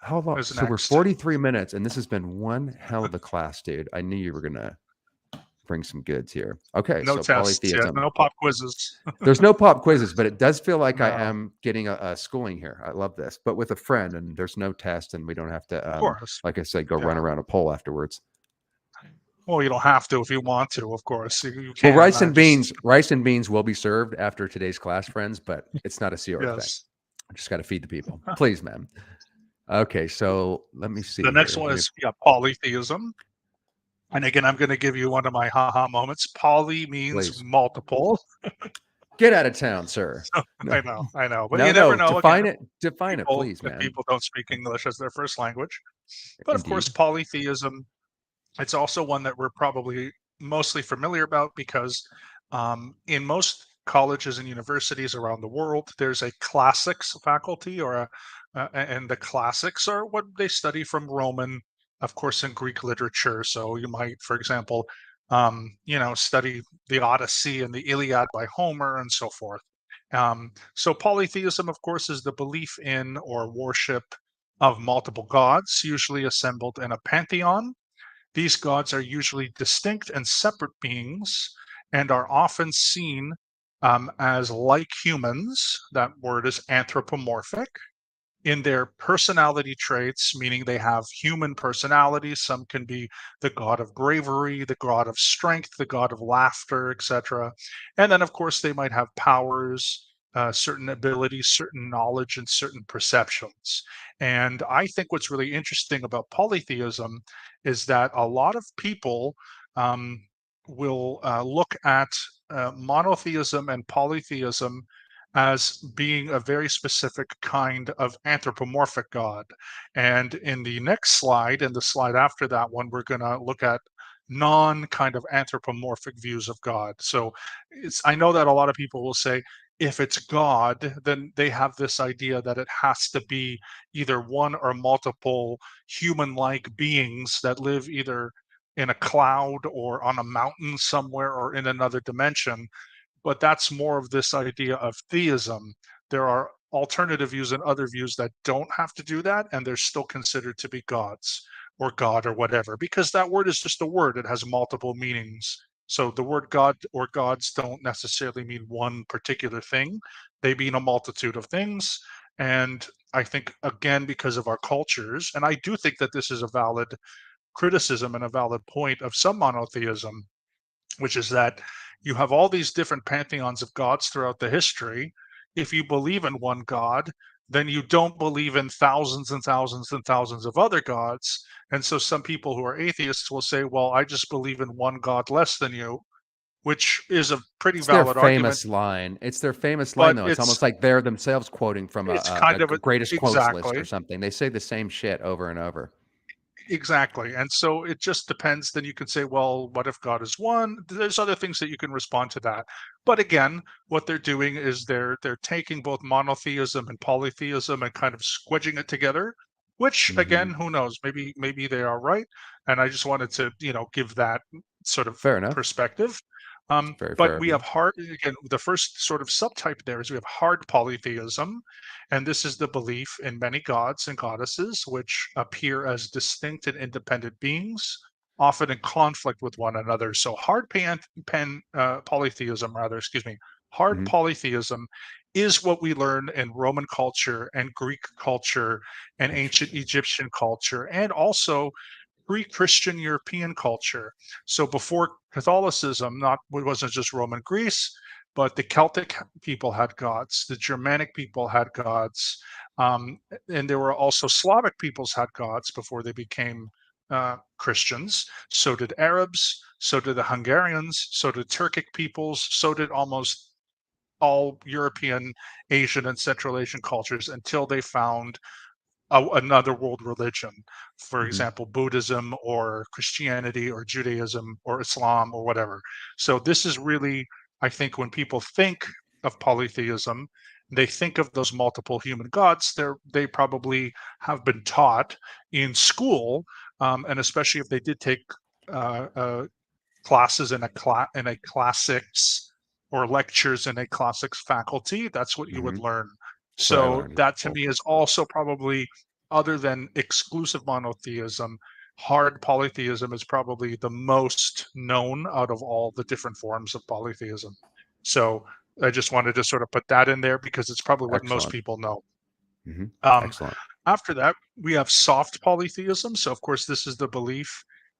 Hold on. is So we're next. 43 minutes, and this has been one hell of a class, dude. I knew you were gonna bring some goods here. Okay, No so tests yet. polytheism. No pop quizzes. There's no pop quizzes, but it does feel like I No, am getting a schooling here. I love this, but with a friend, and there's no test, and we don't have to, of course. like I said, go run Yeah. around a pole afterwards. Well, you don't have to if you want to, of course. You Well, can. I just, rice and beans will be served after today's class, friends, but it's not a CR thing. yes. I just got to feed the people, please, man. Okay, so let me The see next here. one We have is, yeah, polytheism. And again, I'm going to give you one of my haha moments. Poly means please multiple. get out of town, sir. No, I know, but no, you never no. know. Again, Define it, please, if man. people don't speak English as their first language. But of course, Indeed. polytheism, it's also one that we're probably mostly familiar about, because in most colleges and universities around the world, there's a classics faculty, or and the classics are what they study from Roman, of course, and Greek literature. So you might, for example, study the Odyssey and the Iliad by Homer and so forth. So polytheism, of course, is the belief in or worship of multiple gods, usually assembled in a pantheon. These gods are usually distinct and separate beings and are often seen as like humans. That word is anthropomorphic in their personality traits, meaning they have human personalities. Some can be the god of bravery, the god of strength, the god of laughter, etc. And then, of course, they might have powers, certain abilities, certain knowledge, and certain perceptions. And I think what's really interesting about polytheism is that a lot of people um, will look at monotheism and polytheism as being a very specific kind of anthropomorphic God. And in the next slide, and the slide after that one, we're going to look at non kind of anthropomorphic views of God. So I know that a lot of people will say, if it's God, then they have this idea that it has to be either one or multiple human like beings that live either in a cloud or on a mountain somewhere or in another dimension, but that's more of this idea of theism. There are alternative views and other views that don't have to do that, and they're still considered to be gods or God or whatever, because that word is just a word. It has multiple meanings. So the word God or gods don't necessarily mean one particular thing. They mean a multitude of things. And I think, again, because of our cultures, and I do think that this is a valid criticism and a valid point of some monotheism, which is that you have all these different pantheons of gods throughout the history. If you believe in one god, then you don't believe in thousands and thousands and thousands of other gods. And so some people who are atheists will say, well, I just believe in one god less than you, which is a pretty It's their valid argument, famous line. It's their famous line, but though. It's almost like they're themselves quoting from it's a kind of a, greatest quotes list or exactly. something. They say the same shit over and over. Exactly. And so it just depends. Then you can say, well, what if God is one? There's other things that you can respond to that. But again, what they're doing is they're taking both monotheism and polytheism and kind of squidging it together, which Hmm. again, who knows? Maybe they are right. And I just wanted to, give that sort of Fair enough. perspective. Very But fair of we you. have hard, again, the first sort of subtype there is we have hard polytheism, and this is the belief in many gods and goddesses, which appear as distinct and independent beings, often in conflict with one another. So polytheism, rather, excuse me, hard Hmm. polytheism is what we learn in Roman culture and Greek culture and ancient Interesting. Egyptian culture, and also pre-Christian European culture. So before Catholicism, not it wasn't just Roman Greece, but the Celtic people had gods, the Germanic people had gods, and there were also Slavic peoples had gods before they became Christians. So did Arabs, so did the Hungarians, so did Turkic peoples, so did almost all European, Asian, and Central Asian cultures until they found another world religion, for Hmm. example, Buddhism or Christianity or Judaism or Islam or whatever. So this is really, I think, when people think of polytheism, they think of those multiple human gods. They probably have been taught in school, and especially if they did take uh, uh, classes in a classics or lectures in a classics faculty, that's what you would Hmm. learn. That's what I So learned. that to Cool. me is also probably, other than exclusive monotheism, hard polytheism is probably the most known out of all the different forms of polytheism. So I just wanted to sort of put that in there because it's probably what most Excellent. people know. Hmm. Um, Excellent. After that, we have soft polytheism. So, of course, this is the belief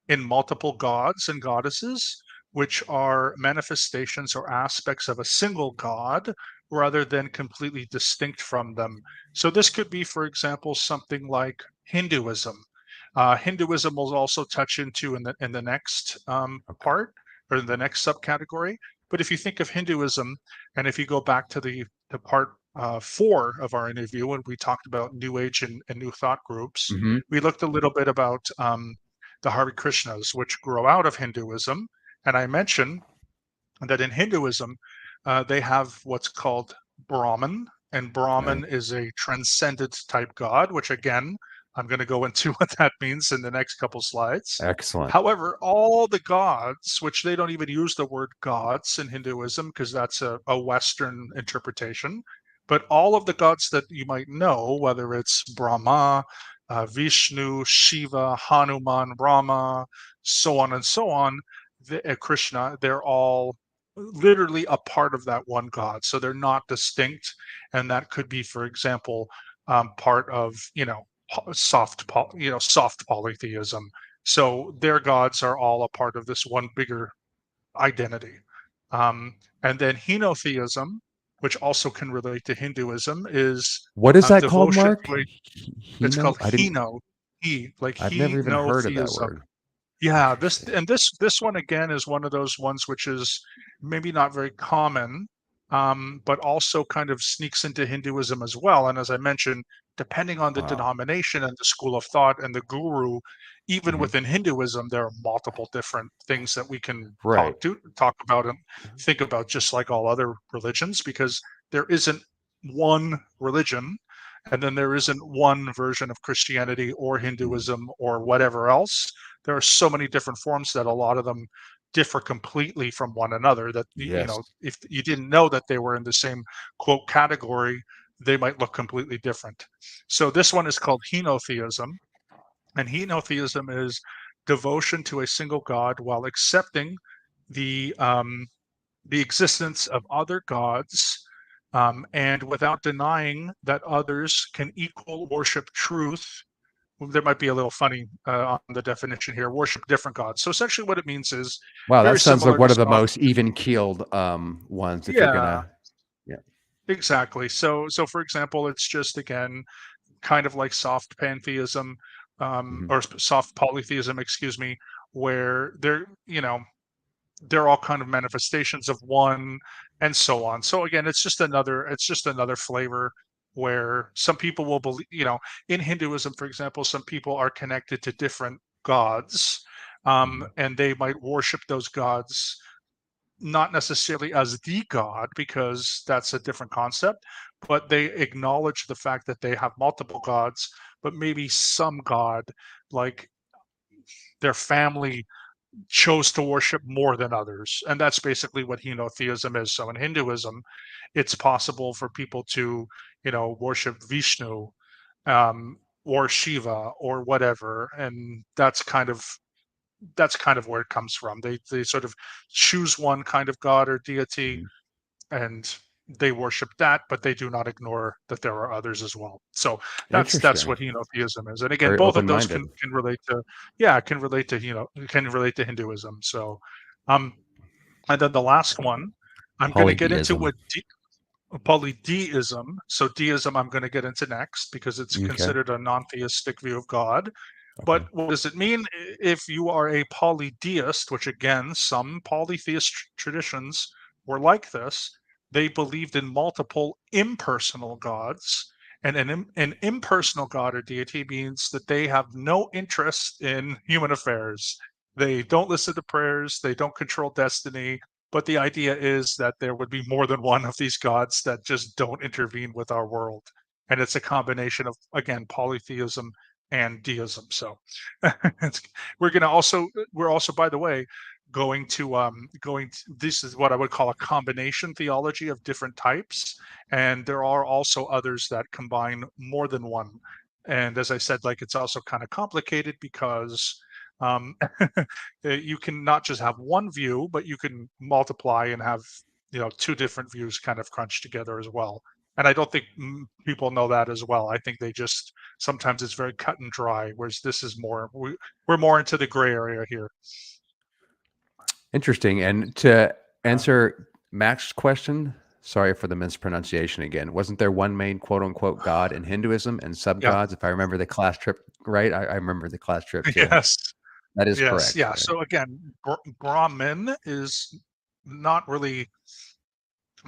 in multiple gods and goddesses, which are manifestations or aspects of a single god rather than completely distinct from them. So, this could be, for example, something like Hinduism. Hinduism will also touch into in the next Okay. part or in the next subcategory. But if you think of Hinduism, and if you go back to the part 4 of our interview when we talked about New Age and New Thought groups, Hmm. we looked a little bit about the Hare Krishnas, which grow out of Hinduism. And I mentioned that in Hinduism, they have what's called Brahman and Brahman Right. is a transcendent type god, which again, I'm going to go into what that means in the next couple slides. Excellent. However, all the gods, which they don't even use the word gods in Hinduism because that's a Western interpretation, but all of the gods that you might know, whether it's Brahma, Vishnu, Shiva, Hanuman, Rama, so on and so on, Krishna, they're all literally a part of that one god. So they're not distinct. And that could be, for example, part of, soft polytheism. So their gods are all a part of this one bigger identity. And then henotheism, which also can relate to Hinduism, is What is that called, devotion Mark? to a. It's Heno? called I didn't. like I've never even heard of that henotheism. word. Yeah, Interesting. this one again is one of those ones which is maybe not very common, but also kind of sneaks into Hinduism as well. And as I mentioned, depending on the Wow. denomination and the school of thought and the guru, even Hmm. within Hinduism, there are multiple different things that we can Right. talk about and think about, just like all other religions, because there isn't one religion, and then there isn't one version of Christianity or Mhm. Hinduism or whatever else. There are so many different forms that a lot of them differ completely from one another, that Yes. if you didn't know that they were in the same quote category, they might look completely different. So this one is called henotheism, and henotheism is devotion to a single god while accepting the um, the existence of other gods, and without denying that others can equal worship truth. There might be a little funny on the definition here, worship different gods. So essentially what it means is Wow, that very sounds like similar one to of the soft. most even-keeled ones. If you're Yeah, gonna, yeah. exactly. So for example, it's just again kind of like soft pantheism, Hmm. or soft polytheism, excuse me, where they're all kind of manifestations of one, and so on. So again, it's just another flavor where some people will believe, in Hinduism, for example, some people are connected to different gods, Hmm. and they might worship those gods not necessarily as the god, because that's a different concept, but they acknowledge the fact that they have multiple gods, but maybe some god, like their family chose to worship more than others. And that's basically what henotheism is. So in Hinduism, it's possible for people to, worship Vishnu, or Shiva or whatever. And that's kind of where it comes from. They sort of choose one kind of god or deity, Hmm. and they worship that, but they do not ignore that there are others as well. So that's Interesting. what henotheism is. And again, Very both of those open-minded. can relate to, yeah, can relate to Hinduism. So, um, and then the last one, I'm going to get into Polytheism. what polydeism. So deism, I'm going to get into next because it's Okay. considered a non-theistic view of God. Okay. But what does it mean if you are a polydeist, which again, some polytheist traditions were like this? They believed in multiple impersonal gods. And an impersonal god or deity means that they have no interest in human affairs. They don't listen to prayers, they don't control destiny, but the idea is that there would be more than one of these gods that just don't intervene with our world. And it's a combination of, again, polytheism and deism. So we're also, by the way, this is what I would call a combination theology of different types. And there are also others that combine more than one. And as I said, like, it's also kind of complicated because um, you can not just have one view, but you can multiply and have, two different views kind of crunched together as well. And I don't think people know that as well. I think they just sometimes it's very cut and dry, whereas this is we're more into the gray area here. Interesting. And to Uh, answer Max's question, sorry for the mispronunciation again. Wasn't there one main quote unquote god in Hinduism and sub yeah. gods? If I remember the class trip right, I remember the class trip too. Yes. That is Yes. correct, Yeah. right? So again, Brahmin is not really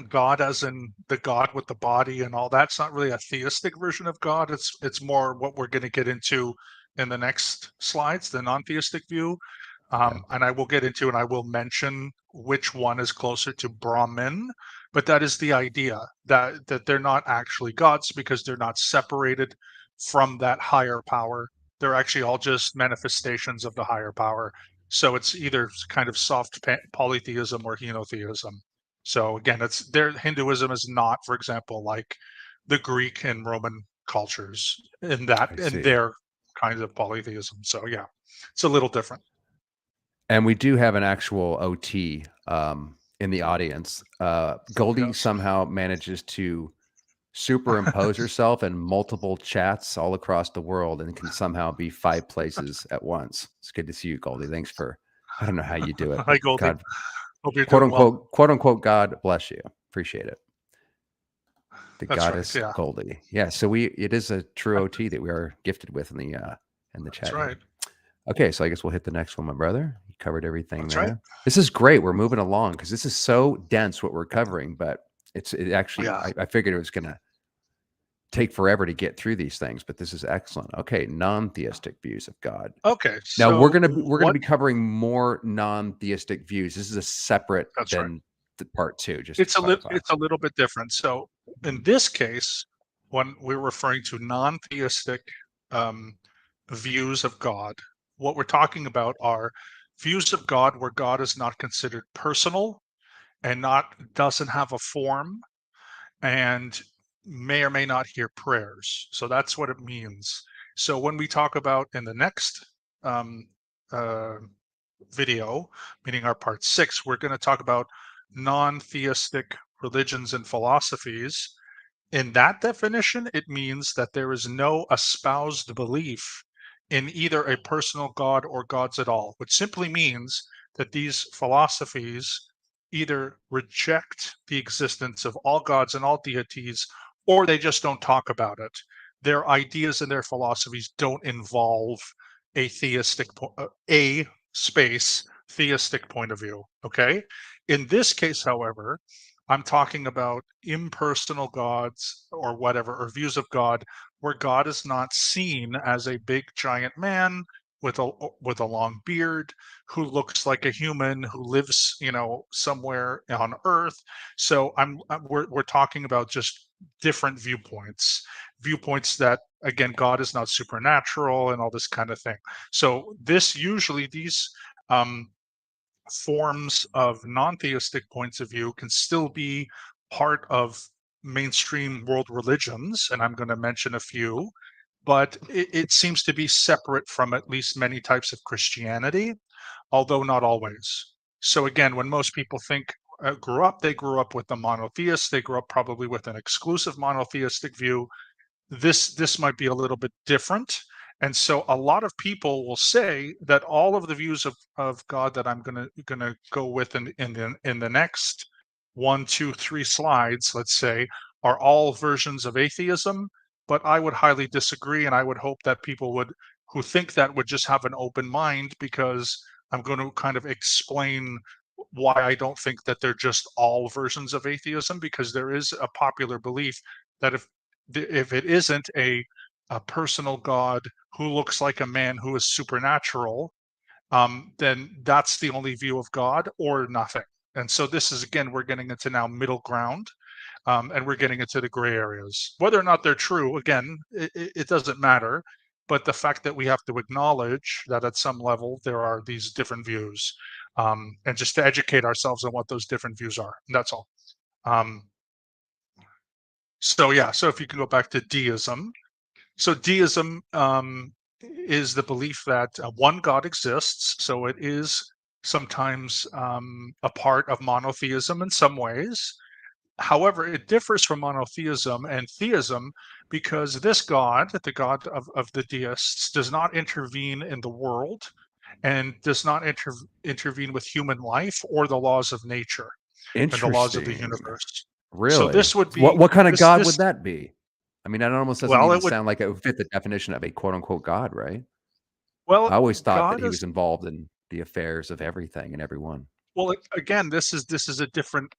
God as in the God with the body and all that. It's not really a theistic version of God. It's more what we're going to get into in the next slides, the non-theistic view. Okay. And I will get into and I will mention which one is closer to Brahmin, but that is the idea that they're not actually gods because they're not separated from that higher power. They're actually all just manifestations of the higher power. So it's either kind of soft polytheism or henotheism. So again, it's their Hinduism is not, for example, like the Greek and Roman cultures I in see. their kinds of polytheism. So yeah, it's a little different. And we do have an actual OT in the audience. Goldie Yes. somehow manages to superimpose herself in multiple chats all across the world and can somehow be 5 places at once. It's good to see you, Goldie. Thanks for I don't know how you do it, Hi, but Goldie. God, Hope you're doing well. quote unquote, God bless you. Appreciate it. The That's right. goddess Yeah, Goldie. Yeah, so it is a true OT that we are gifted with in the that's chat here. right. Okay, so I guess we'll hit the next one, my brother. You covered everything That's right. there. This is great. We're moving along because this is so dense what we're covering, but it actually Yeah. I figured it was gonna take forever to get through these things, but this is excellent. Okay, non-theistic views of God. Okay. Now So we're gonna what? be covering more non-theistic views. This is a separate That's right. than the part two, just to clarify. It's a little bit different. So in this case, when we're referring to non-theistic um, views of God, what we're talking about are views of God where God is not considered personal and not doesn't have a form and may or may not hear prayers. So that's what it means. So when we talk about in the next um, uh, video, meaning our part 6, we're going to talk about non-theistic religions and philosophies. In that definition, it means that there is no espoused belief in either a personal God or gods at all, which simply means that these philosophies either reject the existence of all gods and all deities, or they just don't talk about it. Their ideas and their philosophies don't involve a a space theistic point of view. Okay. In this case, however, I'm talking about impersonal gods or whatever, or views of God where God is not seen as a big giant man with a long beard who looks like a human who lives, somewhere on Earth. So we're talking about just different viewpoints that again God is not supernatural and all this kind of thing. So these um, forms of non-theistic points of view can still be part of mainstream world religions, and I'm going to mention a few, but it seems to be separate from at least many types of Christianity, although not always. So again, when most people they grew up with the monotheist, they grew up probably with an exclusive monotheistic view. This might be a little bit different, and so a lot of people will say that all of the views of God that I'm gonna go with in the next 1 2 3 slides, let's say, are all versions of atheism. But I would highly disagree, and I would hope that people would who think that would just have an open mind, because I'm going to kind of explain why I don't think that they're just all versions of atheism, because there is a popular belief that if it isn't a personal God who looks like a man who is supernatural, then that's the only view of God or nothing. And so this is, again, we're getting into now middle ground, and we're getting into the gray areas. Whether or not they're true, again, it doesn't matter. But the fact that we have to acknowledge that at some level there are these different views, and just to educate ourselves on what those different views are. That's all. Um, so yeah, so if you can go back to deism. So deism is the belief that one God exists. So it is sometimes a part of monotheism in some ways. However, it differs from monotheism and theism because this God, the God of the deists, does not intervene in the world and does not intervene with human life or the laws of nature and the laws of the Interesting. universe. So Really? this would What be kind of God would this. that be? I mean, that almost doesn't Well, even it would. sound like it would fit the definition of a quote unquote God, right? Well, I always thought that God he is. was involved in the affairs of everything and everyone. Well, again, this is a different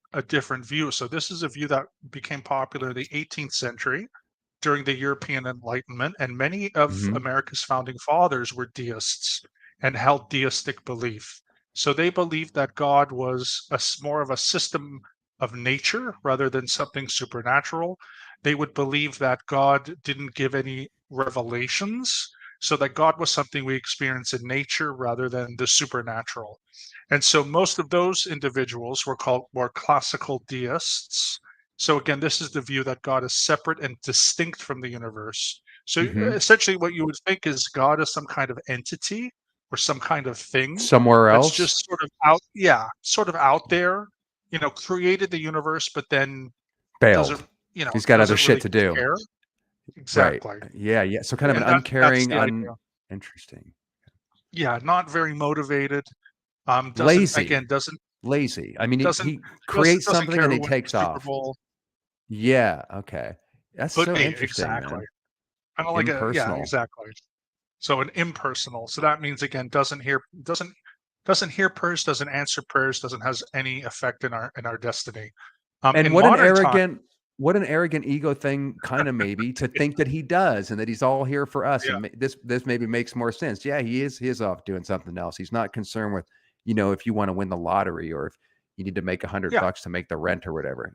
view. So this is a view that became popular in the 18th century during the European Enlightenment, and many of Mhm. America's founding fathers were deists. and held deistic belief. So they believed that God was more of a system of nature rather than something supernatural. They would believe that God didn't give any revelations, so that God was something we experience in nature rather than the supernatural. And so most of those individuals were called more classical deists. So again, this is the view that God is separate and distinct from the universe. So Hmm. essentially what you would think is God is some kind of entity or some kind of thing Somewhere that's else, just sort of out, yeah, sort of out there, created the universe, but then bailed. doesn't, He's got other doesn't shit really to do. care. Right. Exactly. Yeah. Yeah. So kind of an And that's uncaring, the idea. interesting, Yeah, not very motivated. Doesn't lazy, again doesn't lazy. I mean, doesn't he creates doesn't something care and who he wins takes the Super off. Bowl. Yeah. Okay. That's Could so be interesting, exactly. man. Kind of like a yeah, Impersonal. exactly. So an impersonal. So that means again doesn't hear prayers, doesn't answer prayers, doesn't has any effect in our destiny. And In modern time, what an arrogant ego thing, kind of maybe, to think that he does and that he's all here for us. yeah, And this maybe makes more sense. Yeah, he is off doing something else. He's not concerned with, if you want to win the lottery or if you need to make yeah. $100 to make the rent or whatever.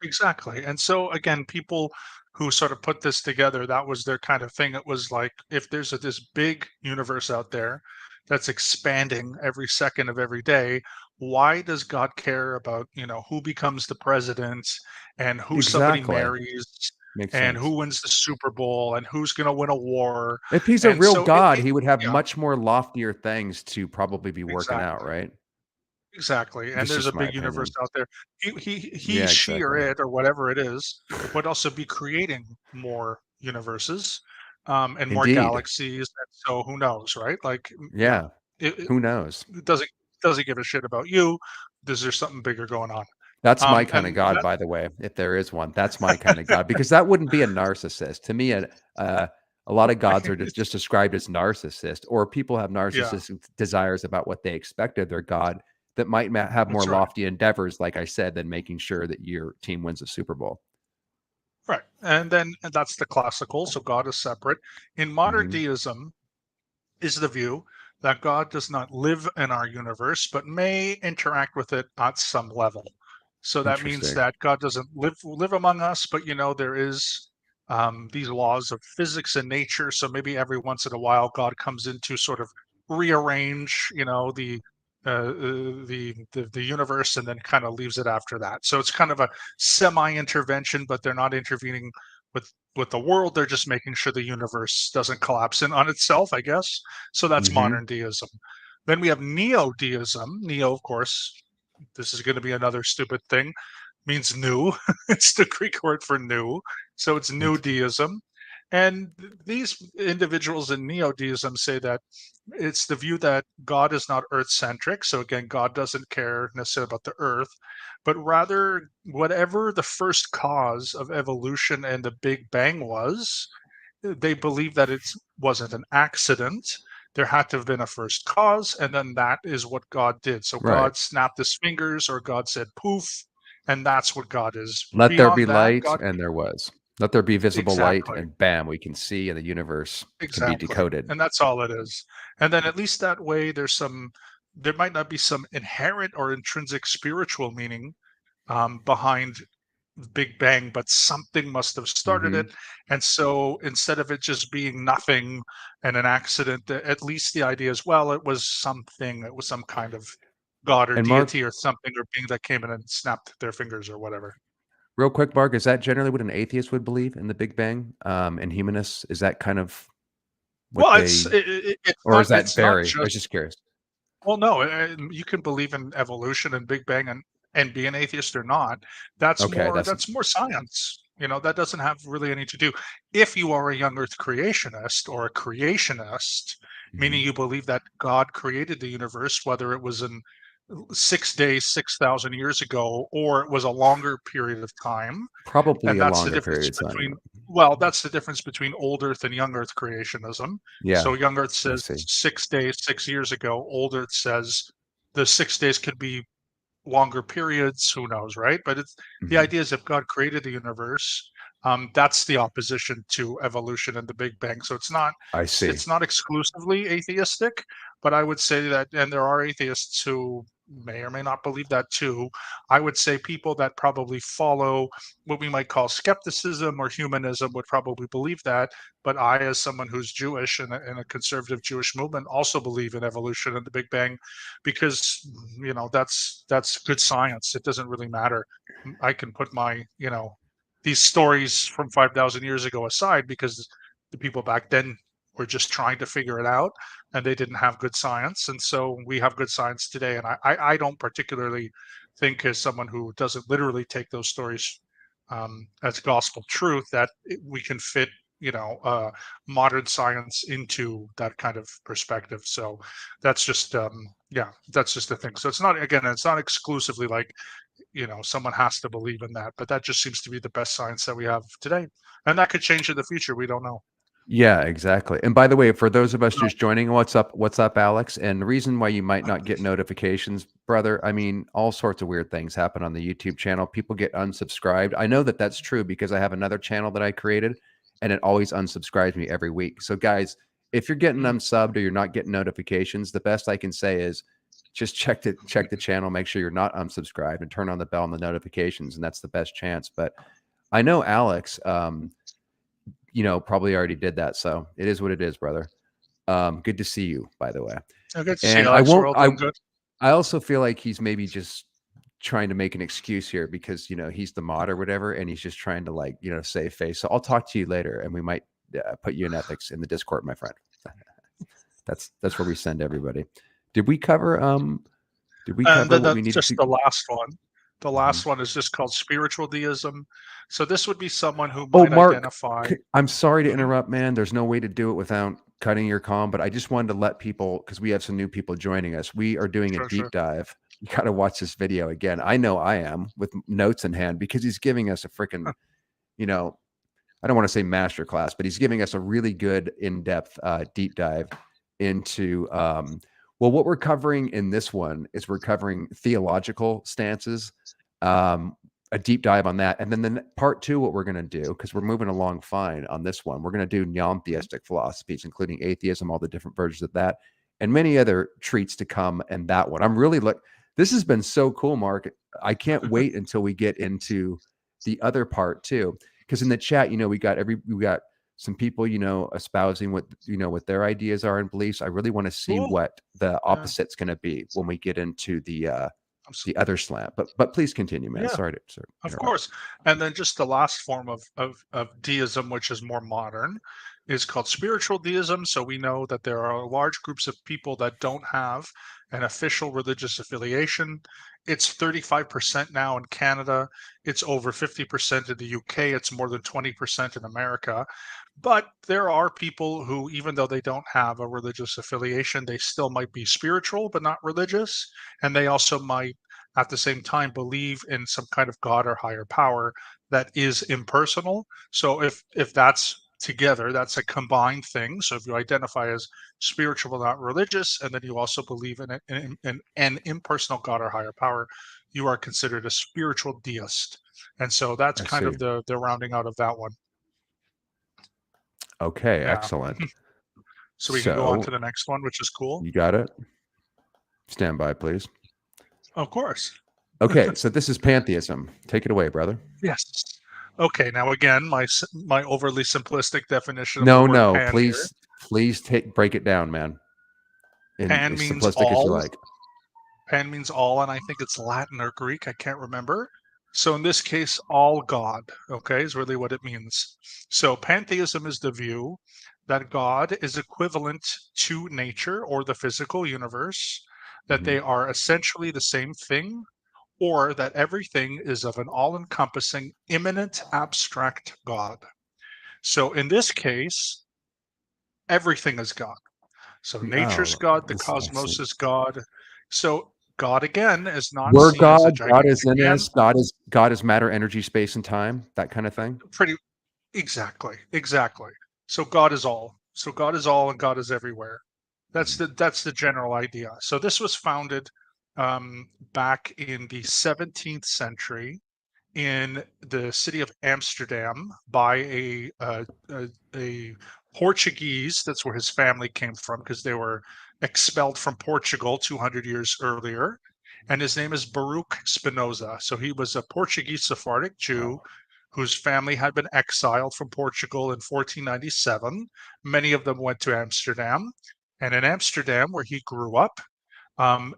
Exactly. And so again, people who sort of put this together, that was their kind of thing. It was like if there's this big universe out there that's expanding every second of every day, why does God care about, who becomes the president and who somebody Exactly. marries Makes and sense. who wins the Super Bowl and who's going to win a war? If he's a And real so God, he would have yeah, much more loftier things to probably be working out, exactly. right? Exactly, and That's there's a just my big universe opinion. out there. He, Yeah, she, or exactly. it, or whatever it is, would also be creating more universes, and more Indeed. galaxies. And so who knows, right? Like, Yeah. it Who knows? doesn't give a shit about you. Is there something bigger going on? That's my kind of And God, that by the way, if there is one. That's my kind of God, because that wouldn't be a narcissist. To me, uh, a lot of gods are just described as narcissist, or people have yeah, narcissistic desires about what they expect of their God that might have more that's right, lofty endeavors, like I said, than making sure that your team wins a Super Bowl. right. And that's the classical. So God is separate. In modern Hmm. deism, is the view that God does not live in our universe, but may interact with it at some level. So that means Interesting. that God doesn't live among us, but there is these laws of physics and nature. So maybe every once in a while, God comes in to sort of rearrange, the universe, and then kind of leaves it after that. So it's kind of a semi-intervention, but they're not intervening with the world. They're just making sure the universe doesn't collapse in on itself, I guess. So that's Hmm. modern deism. Then we have neo-deism. Neo, of course, this is going to be another stupid thing, means new. It's the Greek word for new. So it's new deism. And these individuals in neo deism say that it's the view that God is not earth centric. So again, God doesn't care necessarily about the earth, but rather whatever the first cause of evolution and the Big Bang was, they believe that it wasn't an accident. There had to have been a first cause, and then that is what God did. So Right. God snapped his fingers, or God said poof, and that's what God is. Let there be Beyond that, light, God, and there was. Let there be visible light, exactly, and bam, we can see, and the universe can be exactly, decoded. and that's all it is. And then at least that way, there might not be some inherent or intrinsic spiritual meaning behind Big Bang, but something must have started Hmm. it. And so instead of it just being nothing and an accident, at least the idea is, well, it was something, it was some kind of god or And Mark, deity or something or being that came in and snapped their fingers or whatever. real quick, Mark, is that generally what an atheist would believe in the Big Bang? And humanists, is that kind of what Well, they, or is that it's not vary? I was just just curious. well, no, you can believe in evolution and Big Bang and be an atheist or not. Okay, that's That's more science. That doesn't have really any to do. If you are a young Earth creationist or a creationist, mhm. meaning you believe that God created the universe, whether it was in 6 days, 6,000 years ago, or it was a longer period of time, Probably and a that's the longer difference period of time. between well, that's the difference between old Earth and young Earth creationism. Yeah, So young Earth I says see. 6 days, 6 years ago. Old Earth says the 6 days could be longer periods. Who knows, right? But it's the Mhm. idea is if God created the universe, That's the opposition to evolution and the Big Bang. So I see. it's not exclusively atheistic, but I would say that, and there are atheists who may or may not believe that too. I would say people that probably follow what we might call skepticism or humanism would probably believe that. But I, as someone who's Jewish and in a conservative Jewish movement, also believe in evolution and the Big Bang, because that's good science. It doesn't really matter. I can put my these stories from 5,000 years ago aside, because the people back then were just trying to figure it out, and they didn't have good science. And so we have good science today. And I don't particularly think, as someone who doesn't literally take those stories as gospel truth, that we can fit modern science into that kind of perspective. So that's just yeah, that's just the thing. So it's not, again, it's not exclusively like someone has to believe in that, but that just seems to be the best science that we have today, and that could change in the future. We don't know. Yeah, exactly. And by the way, for those of us just joining, what's up? What's up, Alex? And the reason why you might not get notifications, brother, I mean, all sorts of weird things happen on the YouTube channel. People get unsubscribed. I know that that's true because I have another channel that I created, and it always unsubscribes me every week. So, guys, if you're getting Mm. unsubbed or you're not getting notifications, the best I can say is just check the channel, make sure you're not unsubscribed, and turn on the bell and the notifications, and that's the best chance. But I know Alex. Probably already did that. So it is what it is, brother. Good to see you, by the way. Good to see you, And Alex. We're all doing good. I also feel like he's maybe just trying to make an excuse here because, he's the mod or whatever. And he's just trying to save face. So I'll talk to you later and we might put you in ethics in the Discord, my friend. That's where we send everybody. Did we cover, And what we that's needed just to? the last one. The Mhm. last one is just called spiritual deism. So this would be someone who Oh, might Mark, identify. I'm sorry to Mhm. interrupt, man. There's no way to do it without cutting your comm, but I just wanted to let people, because we have some new people joining us. We are doing a Sure, sure. deep dive. You got to watch this video again. I know I am with notes in hand because he's giving us a freaking, you know, I don't want to say master class, but he's giving us a really good in-depth deep dive into well, what we're covering in this one is we're covering theological stances, a deep dive on that. And then the part two, what we're going to do, because we're moving along fine on this one, we're going to do non-theistic philosophies, including atheism, all the different versions of that, and many other treats to come. And that one, I'm really this has been so cool, Mark. I can't wait until we get into the other part too. Because in the chat, we got some people, espousing what their ideas are and beliefs. I really want to see Cool. what the Yeah. opposite's going to be when we get into I'm the other slant. But please continue, man. Yeah. Sorry to Of interrupt. course. And then just the last form of deism, which is more modern, is called spiritual deism. So we know that there are large groups of people that don't have an official religious affiliation. It's 35% now in Canada. It's over 50% in the UK. It's more than 20% in America. But there are people who, even though they don't have a religious affiliation, they still might be spiritual, but not religious. And they also might at the same time believe in some kind of god or higher power that is impersonal. So if that's together, that's a combined thing. So if you identify as spiritual but not religious, and then you also believe in an impersonal god or higher power, you are considered a spiritual deist. And so that's I kind see. of the rounding out of that one. Okay, Yeah. excellent. So we can go on to So the next one, which is cool. you got it. Stand by, please. Of course. Okay, so this is pantheism. Take it away, brother. Yes. Okay. Now again, my overly simplistic definition of the No, word no, pan here. please break it down, man. In Pan as means simplistic as you all. like. Pan means all, and I think it's Latin or Greek. I can't remember. So in this case, all God, okay, is really what it means. So pantheism is the view that God is equivalent to nature or the physical universe, that Mhm. they are essentially the same thing, or that everything is of an all-encompassing, immanent, abstract God. So in this case, everything is God. So nature's Oh, God, the this I see. cosmos is God. So God again is not We're seen as a God. God is gigantic in man. us. God is matter, energy, space, and time. That kind of thing. Pretty exactly, exactly. So God is all. So God is all, and God is everywhere. Mhm. That's the general idea. So this was founded back in the 17th century in the city of Amsterdam by a Portuguese. That's where his family came from, because they were expelled from Portugal 200 years earlier. And his name is Baruch Spinoza. So he was a Portuguese Sephardic Jew Wow. whose family had been exiled from Portugal in 1497. Many of them went to Amsterdam. And in Amsterdam, where he grew up,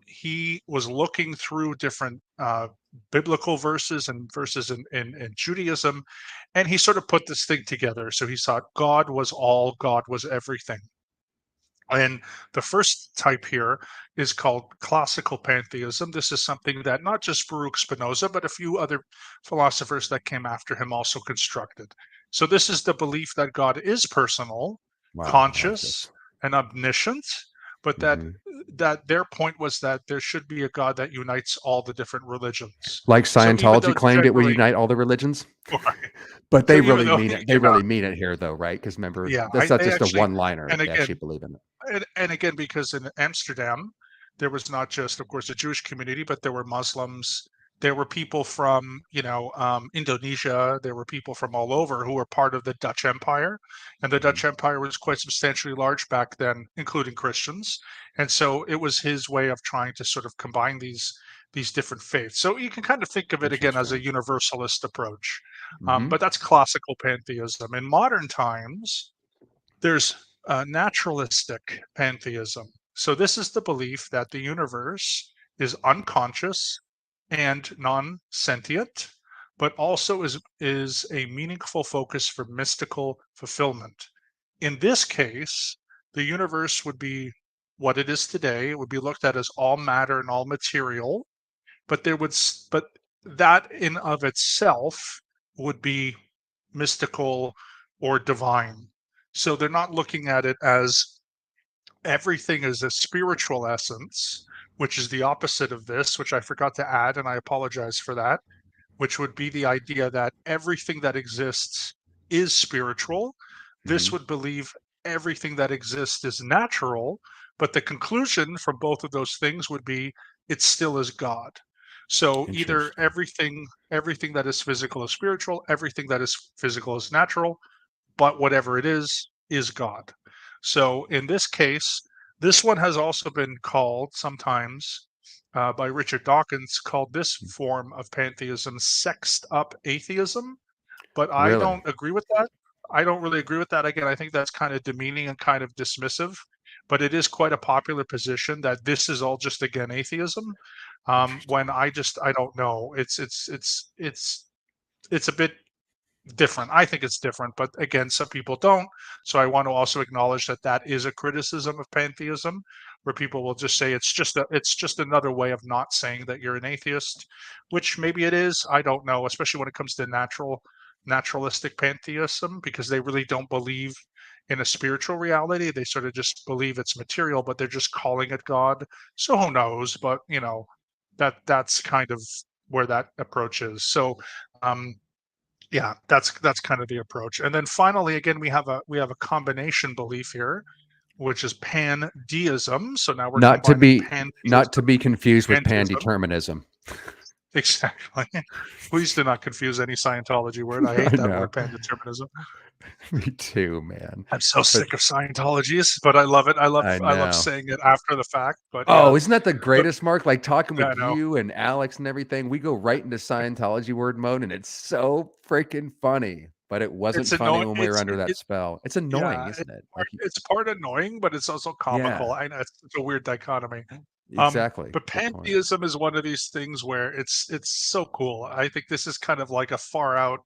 he was looking through different biblical verses and verses in Judaism, and he sort of put this thing together. So he saw God was all, God was everything. And the first type here is called classical pantheism. This is something that not just Baruch Spinoza, but a few other philosophers that came after him also constructed. So this is the belief that God is personal, Wow. I like conscious, this. and omniscient, but that Hmm. their point was that there should be a God that unites all the different religions. Like So even Scientology though claimed it would generally, unite all the religions, right, but so they even really though, mean it. They you know, really mean it here, though, right? Because remember, yeah, that's not they just a actually, one-liner. and They actually again, believe in it. and again, because in Amsterdam, there was not just, of course, the Jewish community, but there were Muslims. There were people from, Indonesia. There were people from all over who were part of the Dutch Empire, and the Hmm. Dutch Empire was quite substantially large back then, including Christians. And so it was his way of trying to sort of combine these different faiths. So you can kind of think of it again as a Interesting. universalist approach, Hmm. but that's classical pantheism. In modern times, there's naturalistic pantheism. So this is the belief that the universe is unconscious and non-sentient, but also is a meaningful focus for mystical fulfillment. In this case, the universe would be what it is today. It would be looked at as all matter and all material, but but that in of itself would be mystical or divine. So they're not looking at it as everything is a spiritual essence, which is the opposite of this, which I forgot to add, and I apologize for that, which would be the idea that everything that exists is spiritual. This Hmm. would believe everything that exists is natural, but the conclusion from both of those things would be it still is God. So either Interesting. everything that is physical is spiritual, everything that is physical is natural, but whatever it is God. So in this case, this one has also been called sometimes by Richard Dawkins, called this form of pantheism sexed up atheism. But I Really don't agree with that. I don't really agree with that. Again, I think that's kind of demeaning and kind of dismissive. But it is quite a popular position that this is all just again atheism. interesting. When I don't know. It's a bit different. I think it's different, but again, some people don't. So I want to also acknowledge that that is a criticism of pantheism, where people will just say it's just another way of not saying that you're an atheist, which maybe it is. I don't know, especially when it comes to naturalistic pantheism, because they really don't believe in a spiritual reality. They sort of just believe it's material, but they're just calling it God. So who knows? But that's kind of where that approach is. So um, yeah, that's kind of the approach. And then finally, again, we have a combination belief here, which is pandeism. So now we're Not to combining be not to pantheism, be confused with pantheism. pan-determinism. Exactly. Please do not confuse any Scientology word. I hate I that know. word, pandeterminism. Me too, man. I'm so But sick of Scientologies, but I love it. I love I I love know. saying it after the fact. But yeah, Oh, isn't that the but greatest, Mark? Like talking I with know you and Alex and everything, we go right into Scientology word mode, and it's so freaking funny. But it it's wasn't funny annoying. when we were under that spell. It's annoying, Yeah, isn't it? Like, it's part annoying, but it's also comical. yeah, I know it's a weird dichotomy. exactly. But Good point. pantheism is one of these things where it's so cool. I think this is kind of like a far out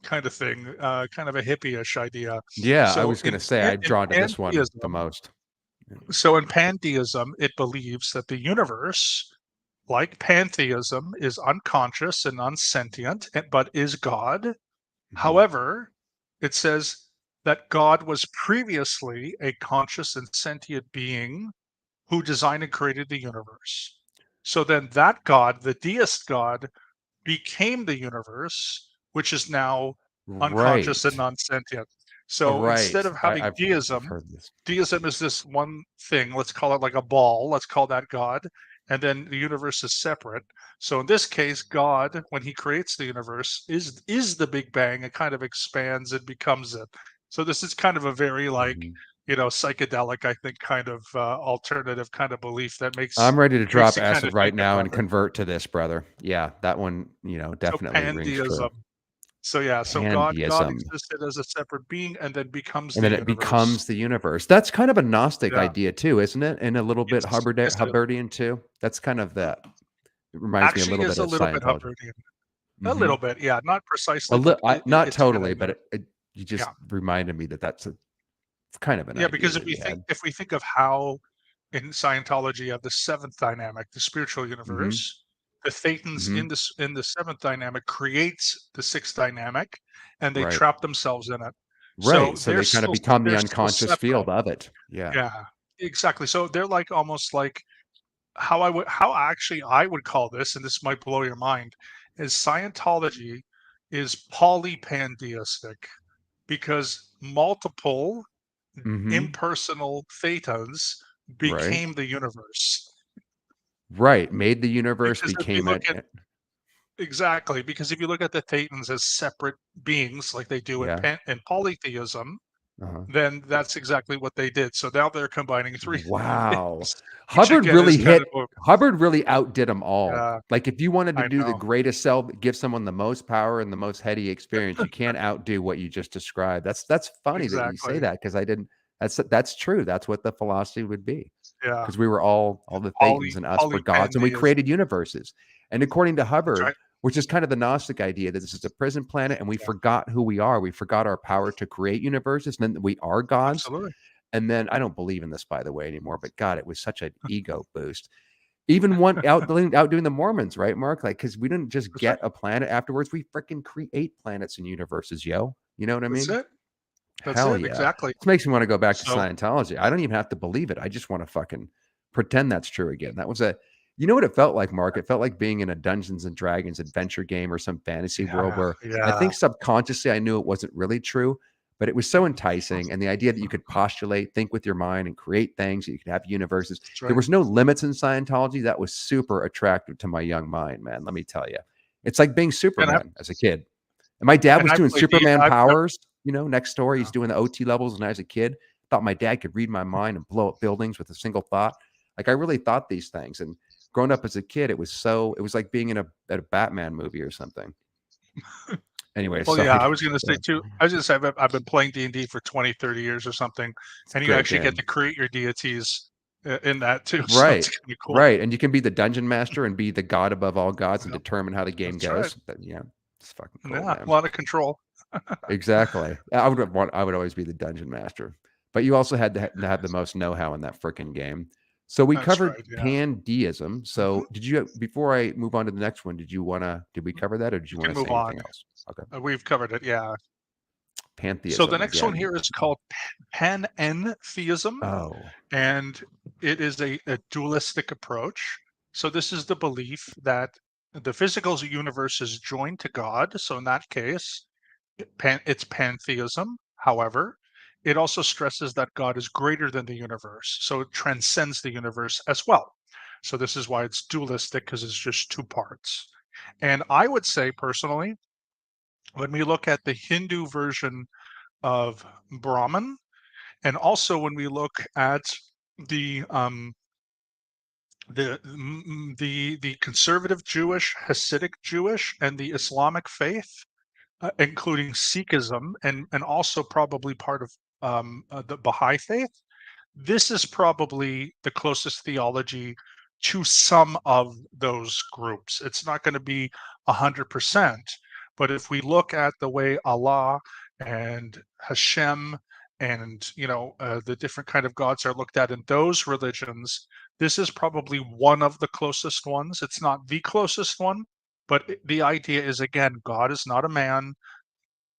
kind of thing, kind of a hippie-ish idea. Yeah, I So was gonna say I'm in drawn to this one the pantheism, most. so in pantheism, it believes that the universe, like pantheism, is unconscious and unsentient, but is God. Mhm. However, it says that God was previously a conscious and sentient being who designed and created the universe. So then that God, the deist God, became the universe, which is now unconscious and Right. non-sentient. So instead Right. of having I've deism, heard this. deism is this one thing. Let's call it like a ball. Let's call that God. and then the universe is separate. So in this case, God, when he creates the universe, is the Big Bang. It kind of expands and becomes it. So this is kind of a very Mhm. psychedelic, I think, kind of alternative kind of belief that I'm ready to makes drop you kind acid of right think now about and it. convert to this, brother. Yeah, that one, So definitely rings pandeism. true. So yeah, so God Pandeism. existed as a separate being and then becomes And the then it universe. becomes the universe. That's kind of a Gnostic Yeah. idea too, isn't it? And a little bit Yes. Yes, it is. Hubbardian too. That's kind of that. It reminds me a Actually, little is bit a of little bit Scientology. Hubbardian. A Mhm. little bit, yeah, not A precisely, but lit not it's kind totally, of but there. you just Yeah. reminded me that that's a kind of an Yeah, idea because that he had. if we think of how in Scientology you have the seventh dynamic, the spiritual Mhm, universe, the Thetans mhm. in the seventh dynamic creates the sixth dynamic, and they Right. trap themselves in it. Right, So so they kinda become the they're still unconscious separate. field of it. Yeah. Yeah, exactly. So they're like almost like how actually I would call this, and this might blow your mind, is Scientology is polypantheistic because multiple Mhm. impersonal thetans Right. became the universe. Right, made the universe, Because if you became look it. at exactly, because if you look at the thetans as separate beings like they do Yeah. in polytheism, Uh-huh. then that's exactly what they did. So now they're combining three Wow. things, which again is kind of a Hubbard really outdid them all. yeah, Like, if you wanted to I do the know. greatest sell give someone the most power and the most heady experience, you can't outdo what you just described. That's funny that you say Exactly. that because I didn't that's true. That's what the philosophy would be. Yeah. Because we were all the Thetans and us were gods, and we Polypantheism. created universes. And according to That's Hubbard, right. which is kind of the Gnostic idea that this is a prison planet and we Yeah, forgot who we are. We forgot our power to create universes, and then we are gods. absolutely. And then I don't believe in this, by the way, anymore. But God, it was such an ego boost. Even one outdoing the Mormons, right, Mark? Like, because we didn't just That's right. get a planet afterwards. We freaking create planets and universes, yo. You know what I That's mean? it. That's Hell it. yeah. Exactly. This makes me want to go back to So Scientology. I don't even have to believe it. I just want to fucking pretend that's true again. That was you know what it felt like, Mark? It felt like being in a Dungeons and Dragons adventure game or some fantasy world yeah, where I yeah. think subconsciously I knew it wasn't really true, but it was so enticing. And the idea that you could postulate, think with your mind, and create things, that you could have universes. That's There right. was no limits in Scientology. That was super attractive to my young mind, man. Let me tell you. It's like being And I Superman as a kid. And my dad and was I doing played the Superman I've powers, next door. He's yeah. doing the OT levels. And as a kid, thought my dad could read my mind and blow up buildings with a single thought. Like I really thought these things. And growing up as a kid, it was like being in a Batman movie or something. Anyway, Well, yeah, sorry. I was gonna say too I was gonna say I've been playing D&D for 20, 30 years or something, It's a and you great actually get game. to create your deities in that too, so it's Right. kinda cool. Right. And you can be the dungeon master and be the god above all gods and Yeah, determine how the game that's right. goes. But yeah, it's fucking cool, Yeah, a man. lot of control. Exactly. I would always be the dungeon master. But you also had to have the most know-how in that frickin' game. So we That's covered right, yeah. pandeism. Mhm. So before I move on to the next one, did we cover that or did you We want can to say move anything on. else? Okay. We've covered it, yeah. So the Pantheism next one again. here is called panentheism, Oh. and it is a dualistic approach. So this is the belief that the physical universe is joined to God. So in that case, it's pantheism. However, it also stresses that God is greater than the universe, so it transcends the universe as well. So this is why it's dualistic because it's just two parts. And I would say personally, when we look at the Hindu version of Brahman, and also when we look at the the conservative Jewish, Hasidic Jewish, and the Islamic faith, including Sikhism, and also probably part of the Baha'i faith. This is probably the closest theology to some of those groups. It's not going to be 100%, but if we look at the way Allah and Hashem and the different kind of gods are looked at in those religions, this is probably one of the closest ones. It's not the closest one, but the idea is again, God is not a man.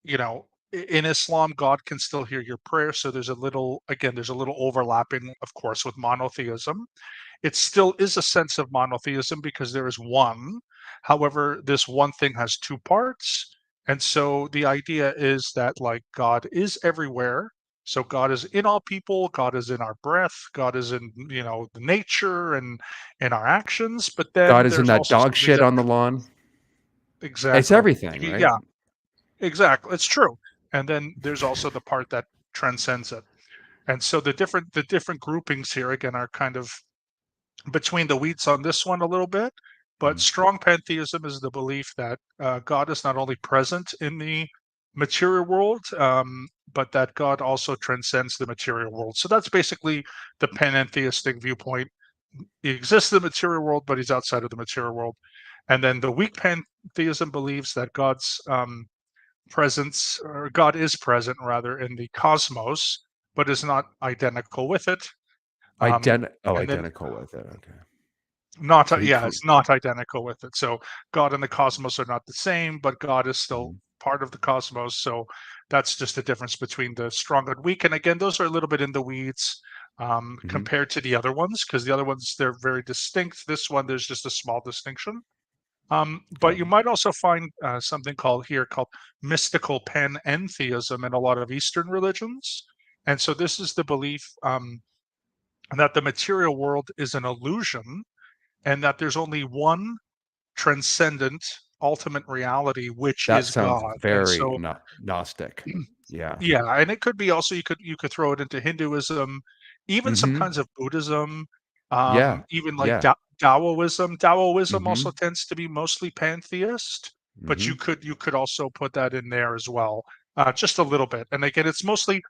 In Islam, God can still hear your prayer. So there's a little overlapping, of course, with monotheism. It still is a sense of monotheism because there is one. However, this one thing has two parts. And so the idea is that like God is everywhere, So God is in all people, God is in our breath, God is in, the nature and in our actions, but God then is in there's that also dog something shit that on the lawn. It's exactly. everything, right? Yeah, exactly. It's true. And then there's also the part that transcends it. And so the different groupings here again are kind of between the weeds on this one a little bit, but Mhm. strong pantheism is the belief that God is not only present in the material world, but that God also transcends the material world. So that's basically the panentheistic viewpoint. He exists in the material world, but he's outside of the material world. And then the weak pantheism believes that God's presence, or God is present rather, in the cosmos, but is not identical with it. And then Identical with it. Okay. not So he yeah, it's not identical with it. So God and the cosmos are not the same, but God is still Mhm. part of the cosmos. So that's just the difference between the strong and weak. And again, those are a little bit in the weeds Mhm. compared to the other ones, because the other ones, they're very distinct. This one, there's just a small distinction. But Oh, you might also find something called mystical panentheism in a lot of Eastern religions. And so this is the belief that the material world is an illusion, and that there's only one transcendent ultimate reality, which that is sounds God. And very so Gnostic. Yeah. yeah, and it could be also, you could throw it into Hinduism, even some Mhm. kinds of Buddhism, Yeah. even like Yeah. Taoism. Taoism also Mhm. tends to be mostly pantheist, but you Mhm. could you could also put that in there as well, just a little bit. And again, it's mostly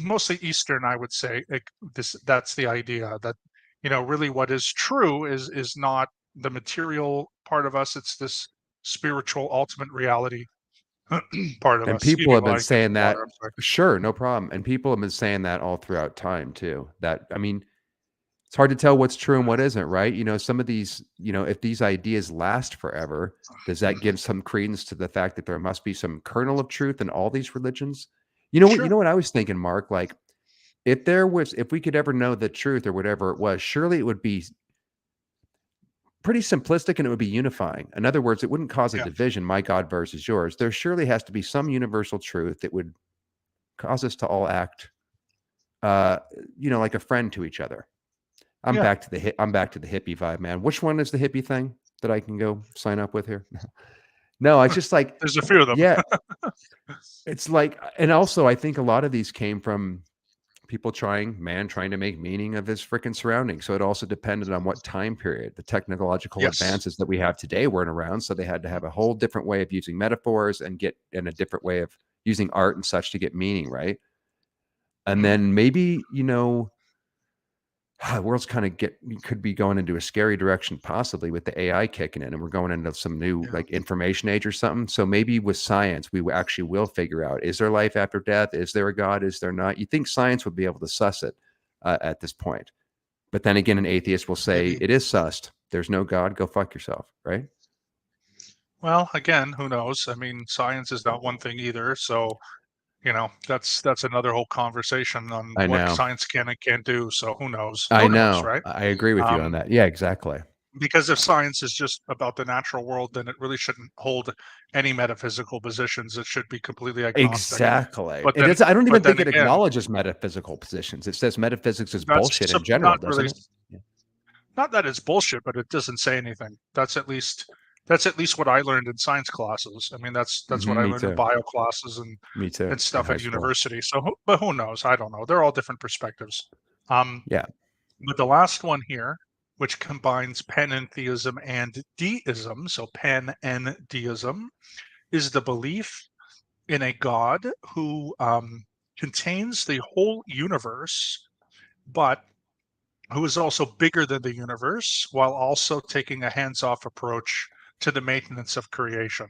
mostly Eastern, I would say. That's the idea that really what is true is not the material part of us; it's this spiritual ultimate reality part of And us. Excuse people me have while been I get saying some water. that. I'm sorry. Sure, no problem. And people have been saying that all throughout time too. That I mean, it's hard to tell what's true and what isn't, right? Some of these, if these ideas last forever, does that give some credence to the fact that there must be some kernel of truth in all these religions? You Sure. know what I was thinking, Mark? Like if we could ever know the truth or whatever it was, surely it would be pretty simplistic and it would be unifying. In other words, it wouldn't cause a Yeah. division, my God versus yours. There surely has to be some universal truth that would cause us to all act uh, like a friend to each other. Yeah. I'm back to the hippie vibe, man. Which one is the hippie thing that I can go sign up with here? No, it's just like, There's a few of them. yeah, it's like, and also I think a lot of these came from people trying to make meaning of his freaking surroundings. So it also depended on what time period. The technological Yes. advances that we have today weren't around, so they had to have a whole different way of using metaphors and get in a different way of using art and such to get meaning, right? And Mhm. then maybe, the world's kind of could be going into a scary direction possibly with the AI kicking in, and we're going into some new Yeah. like information age or something. So maybe with science, we actually will figure out, is there life after death? Is there a God? Is there not? You think science would be able to suss it at this point. But then again, an atheist will say Maybe. it is sussed. There's no God. Go fuck yourself. Right. Well, again, who knows? I mean, science is not one thing either. So, that's another whole conversation on I what know. science can and can't do. So who knows? I Who knows, know. right? I agree with you on Um, that. Yeah, exactly. because if science is just about the natural world, then it really shouldn't hold any metaphysical positions. It should be completely agnostic. Exactly. But It then, is. I don't but even think then it again, acknowledges metaphysical positions. It says metaphysics is that's bullshit in general, not really. doesn't it? Yeah. Not that it's bullshit, but it doesn't say anything. That's at least what I learned in science classes. I mean, that's what I Me learned in too. bio classes and Me too. In stuff high at school. university. So, but who knows? I don't know. They're all different perspectives. Um, Yeah. but the last one here, which combines panentheism and deism, so pan and deism, is the belief in a God who contains the whole universe, but who is also bigger than the universe, while also taking a hands-off approach to the maintenance of creation.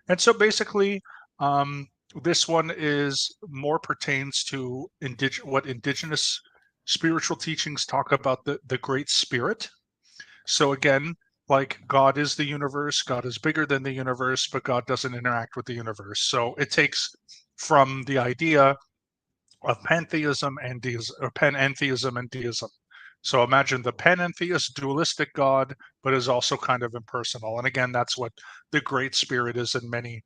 And so basically, um, this one is more pertains to what indigenous spiritual teachings talk about the Great Spirit. So again, like God is the universe, God is bigger than the universe, but God doesn't interact with the universe. So it takes from the idea of pantheism and deism, or panentheism and deism. So imagine the panentheist dualistic God, but is also kind of impersonal. And again, that's what the Great Spirit is in many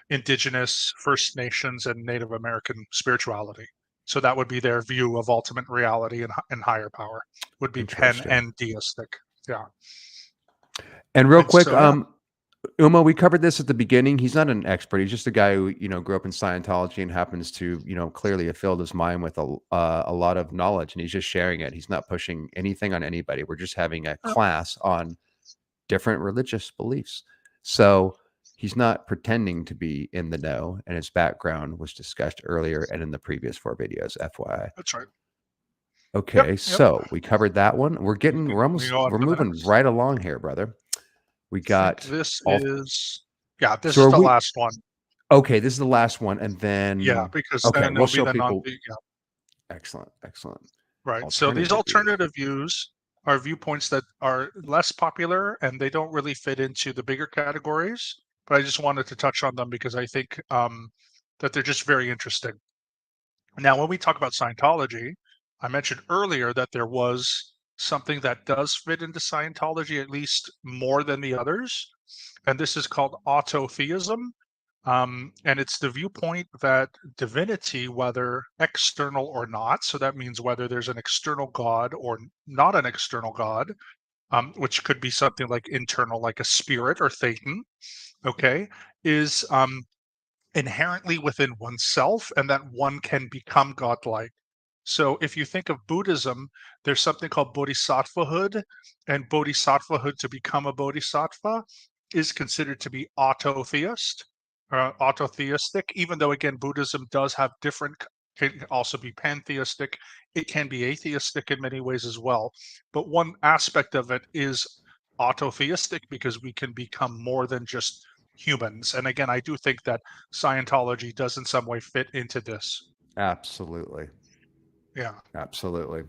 indigenous, First Nations, and Native American spirituality. So that would be their view of ultimate reality and higher power, would be Interesting. panentheistic. Yeah. And real And quick, so, yeah, Uma, we covered this at the beginning. He's not an expert. He's just a guy who, grew up in Scientology and happens to, clearly have filled his mind with a lot of knowledge, and he's just sharing it. He's not pushing anything on anybody. We're just having a class on different religious beliefs. So he's not pretending to be in the know, and his background was discussed earlier and in the previous 4 videos, FYI. that's right. Okay, Yep. so we covered that one. We're We go on we're to the moving next. right along here, brother. We I think got this all. is, yeah, this So is are the we last one. okay? This is the last one, and Yeah, then because okay, then we'll it'll be show the people. yeah, Excellent, excellent. right. So these Alternative views. alternative views are viewpoints that are less popular and they don't really fit into the bigger categories. But I just wanted to touch on them because I think that they're just very interesting. Now, when we talk about Scientology, I mentioned earlier that there was something that does fit into Scientology, at least more than the others. And this is called autotheism. And it's the viewpoint that divinity, whether external or not, so that means whether there's an external God or not an external God, which could be something like internal, like a spirit or Thetan, okay, is inherently within oneself and that one can become godlike. So if you think of Buddhism, there's something called bodhisattvahood, and bodhisattvahood to become a bodhisattva is considered to be autotheist, autotheistic, even though again Buddhism does have different, can also be pantheistic, it can be atheistic in many ways as well. But one aspect of it is autotheistic because we can become more than just humans. And again, I do think that Scientology does in some way fit into this. Absolutely, Yeah. absolutely,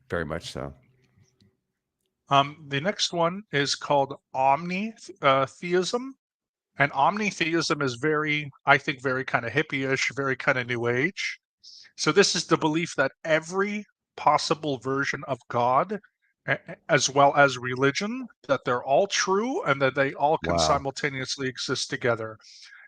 very much so. The next one is called omnitheism. And omnitheism is very, I think, very kind of hippie-ish, very kind of new age. So this is the belief that every possible version of God, as well as religion, that they're all true and that they all can Wow, simultaneously exist together.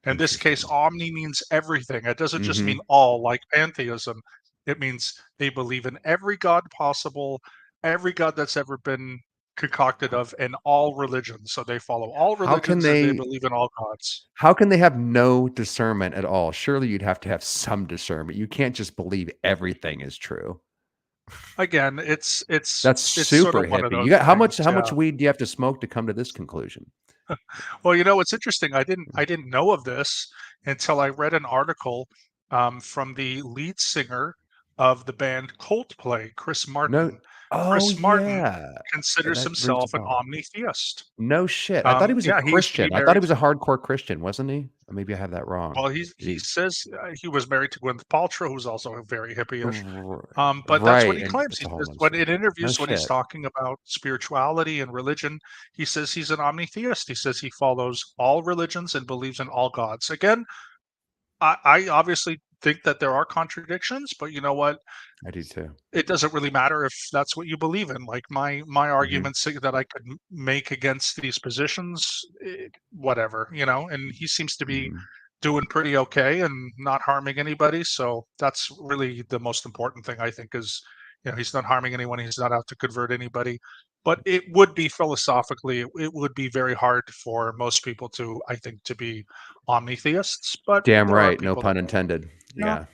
In this case, interesting. omni means everything. It doesn't just Mm-hmm. mean all, like pantheism. It means they believe in every god possible, every god that's ever been concocted of, and all religions. So they follow all How can religions and they they? believe in all gods. How can they have no discernment at all? Surely you'd have to have some discernment. You can't just believe everything is true. Again, That's it's sort super of one of hippie. those You got things. how Yeah. much weed do you have to smoke to come to this conclusion? Well, it's interesting. I didn't know of this until I read an article from the lead singer of the band Coldplay, Chris No. Martin. Oh Chris Martin yeah, considers that rings a himself an bell. omnitheist. No shit. I thought he was a Yeah, he used to be Christian. I thought he married. was a hardcore Christian, wasn't he? Or maybe I have that wrong. Well, Did he he? says he was married to Gwyneth Paltrow, who's also very hippie-ish. But that's what Right, he and claims. that's He a whole says nother when story. in No interviews when he's shit. talking about spirituality and religion, he says he's an omnitheist. He says he follows all religions and believes in all gods. Again, I obviously think that there are contradictions, but you know what? I do too. It doesn't really matter if that's what you believe in. Like my Hmm. arguments that I could make against these positions, whatever, and he seems to be Hmm. doing pretty okay and not harming anybody. So that's really the most important thing I think is, he's not harming anyone. He's not out to convert anybody. But it would be philosophically, it would be very hard for most people to, I think, to be omnitheists. But Damn there are right. No people that pun are. intended. Yeah, Yeah.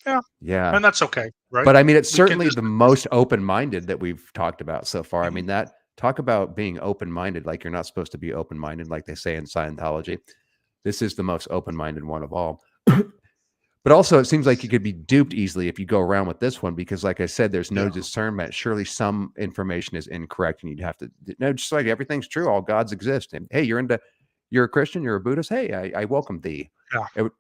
yeah, Yeah. and that's okay, right? But I mean, it's We can certainly just the most open-minded that we've talked about so far. I Mhm. mean, that talk about being open-minded, like you're not supposed to be open-minded, like they say in Scientology. This is the most open-minded one of all. But also, it seems like you could be duped easily if you go around with this one because, like I said, there's no Yeah, discernment. Surely some information is incorrect, and you'd have to no, just like everything's true, all gods exist. And hey, you're a Christian, you're a Buddhist. Hey, I welcome thee. yeah, It would,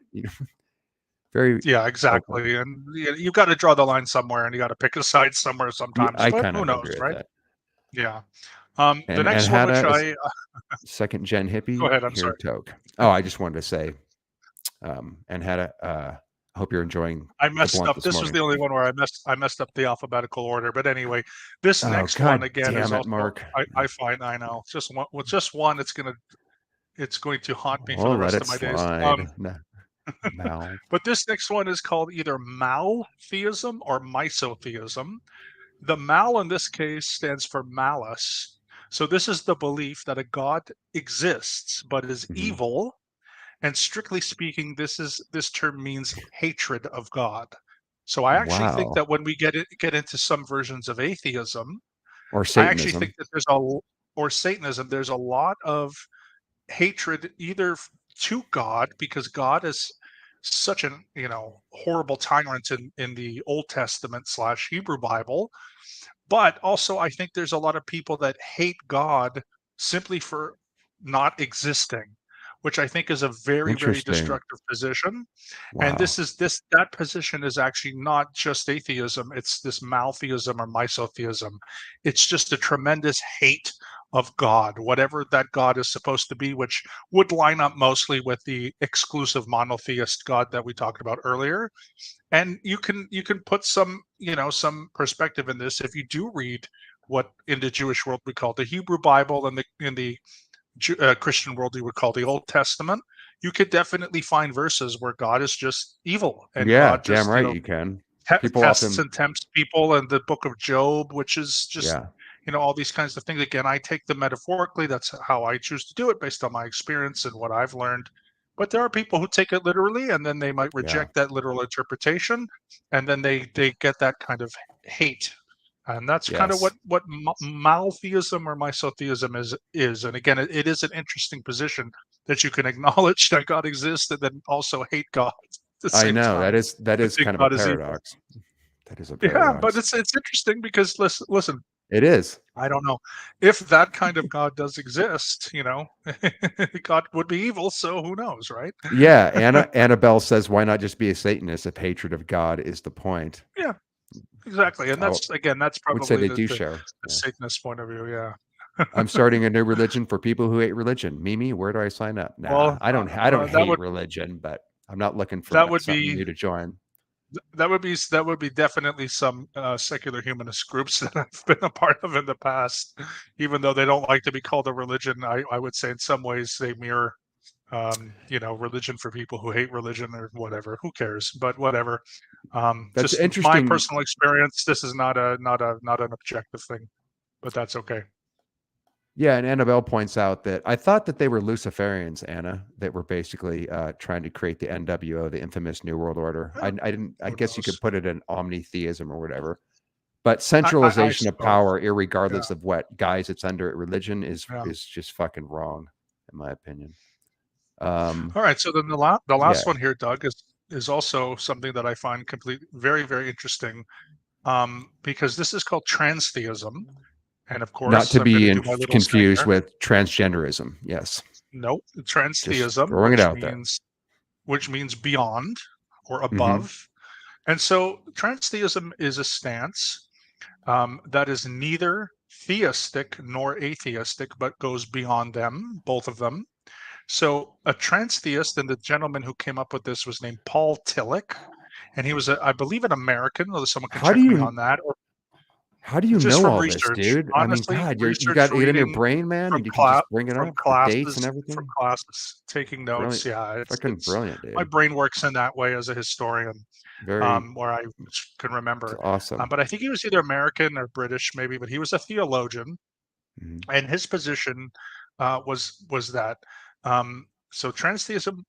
very yeah, open. exactly. And you've got to draw the line somewhere, and you got to pick a side somewhere Yeah, sometimes. I But kind who of knows, agree with right? that. Yeah. The And next one, which Hannah is I second gen go hippie ahead. I'm here, sorry. Toke. Oh, I just wanted to say, and Hannah, I hope you're enjoying I the messed blunt up. this This was morning. the only one where I messed up the alphabetical order. But anyway, this Oh, next one god again is damn it, also Mark. I find I know just one with just one. It's going to haunt me for Oh, the let rest it of my days. slide. No. Mal. But this next one is called either maltheism or misotheism. The mal in this case stands for malice. So this is the belief that a god exists but is Mhm. evil. And strictly speaking, this term means hatred of God. So I actually think Wow. that when we get into some versions of atheism, Or I actually Satanism. think that or Satanism, there's a lot of hatred either to God because God is such an horrible tyrant in the Old Testament / Hebrew Bible, but also I think there's a lot of people that hate God simply for not existing, which I think is a very, very Interesting. destructive position. And Wow. that position is actually not just atheism, it's this maltheism or misotheism. It's just a tremendous hate of God, whatever that God is supposed to be, which would line up mostly with the exclusive monotheist God that we talked about earlier. And you can put some perspective in this if you do read what in the Jewish world we call the Hebrew Bible, and in the Christian world you would call the Old Testament. You could definitely find verses where God is just evil and Yeah, God damn just right you can. People tests often, and tempts people, and the book of Job, which is just yeah, all these kinds of things. Again, I take them metaphorically. That's how I choose to do it based on my experience and what I've learned. But there are people who take it literally, and then they might yeah, reject that literal interpretation, and then they get that kind of hate. And that's kind of yes. what maltheism or misotheism is. And again, it is an interesting position that you can acknowledge that God exists and then also hate God at the I same know time that and is think kind of a God is evil. paradox. That is a Yeah, but paradox. it's interesting because listen, It is. I don't know if that kind of God does exist. God would be evil, so who knows, right? Yeah, Annabelle says, "Why not just be a Satanist if hatred of God is the point?" Yeah, exactly. And I that's would say probably they the do the, share. the Yeah. Satanist point of view. Yeah. I'm starting a new religion for people who hate religion. Mimi, where do I sign up? Nah, Well, I don't that hate would religion, but I'm not looking for that would something be new to join. that would be definitely some secular humanist groups that I've been a part of in the past. Even though they don't like to be called a religion, I would say in some ways they mirror religion for people who hate religion or whatever. Who cares? But whatever. That's Just my interesting. personal experience. This is not an objective thing, but that's okay. Yeah, and Annabelle points out that I thought that they were Luciferians, Anna, that were basically trying to create the NWO, the infamous New World Order. Yeah, I didn't. I who guess you could knows? put it in omnitheism or whatever. But I centralization of suppose. power, Yeah. irregardless of what guise it's under, religion Yeah. is just fucking wrong, in my opinion. All right. So then the last Yeah, one here, Doug, is also something that I find very, very interesting, because this is called transtheism. And of not course, to I'm going to be do my little confused stinger. with transgenderism. Yes, Nope, just transtheism, throwing it out there. which means beyond or Hmm. above. And so transtheism is a stance that is neither theistic nor atheistic, but goes beyond them, both of them. So a transtheist, and the gentleman who came up with this was named Paul Tillich, and he was, I believe, an American. Although someone can How do check me you on that, or how do you just know from all this, research. dude? I mean, Honestly, God, you research, got it in your reading brain, man, from and you can just bring it from up, the dates and from everything. classes, taking notes. Brilliant, Yeah, fucking it's brilliant, my dude. brain works in that way as a historian, Very, where I can it's remember. awesome. But I think he was either American or British, maybe. But he was a theologian, Mhm. and his position was that so transtheism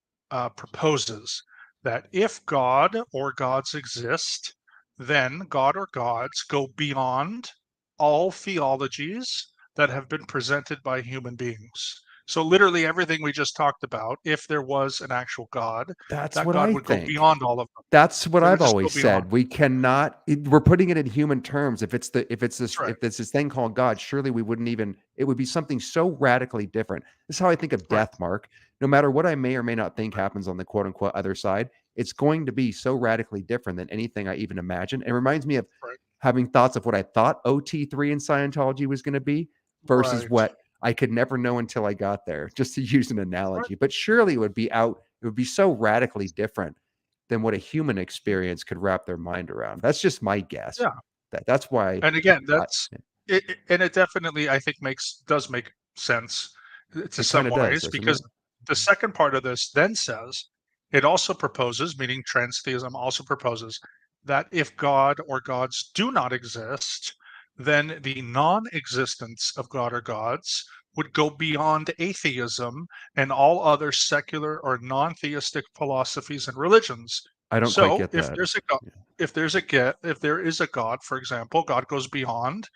proposes that if God or gods exist, then God or gods go beyond all theologies that have been presented by human beings. So literally everything we just talked about, if there was an actual God, That's that what God I would go think. beyond all of them. That's what They would I've just go always beyond. said. We cannot. We're putting it in human terms. That's right. If it's this thing called God, surely we wouldn't even. It would be something so radically different. This is how I think of Right. death, Mark. No matter what I may or may not think happens on the quote unquote other side, it's going to be so radically different than anything I even imagined. It reminds me of Right. having thoughts of what I thought OT3 in Scientology was going to be versus Right. what I could never know until I got there. Just to use an Right. analogy, but surely it would be out. It would be so radically different than what a human experience could wrap their mind around. That's just my guess. Yeah. That's why And again, I, that's and it definitely, I think, does make sense to it kind some of does, ways, doesn't it? because the second part of this then says It also proposes, meaning transtheism also proposes, that if God or gods do not exist, then the non-existence of God or gods would go beyond atheism and all other secular or non-theistic philosophies and religions. I don't quite So get that. Yeah. if there is a God, for example, God goes beyond.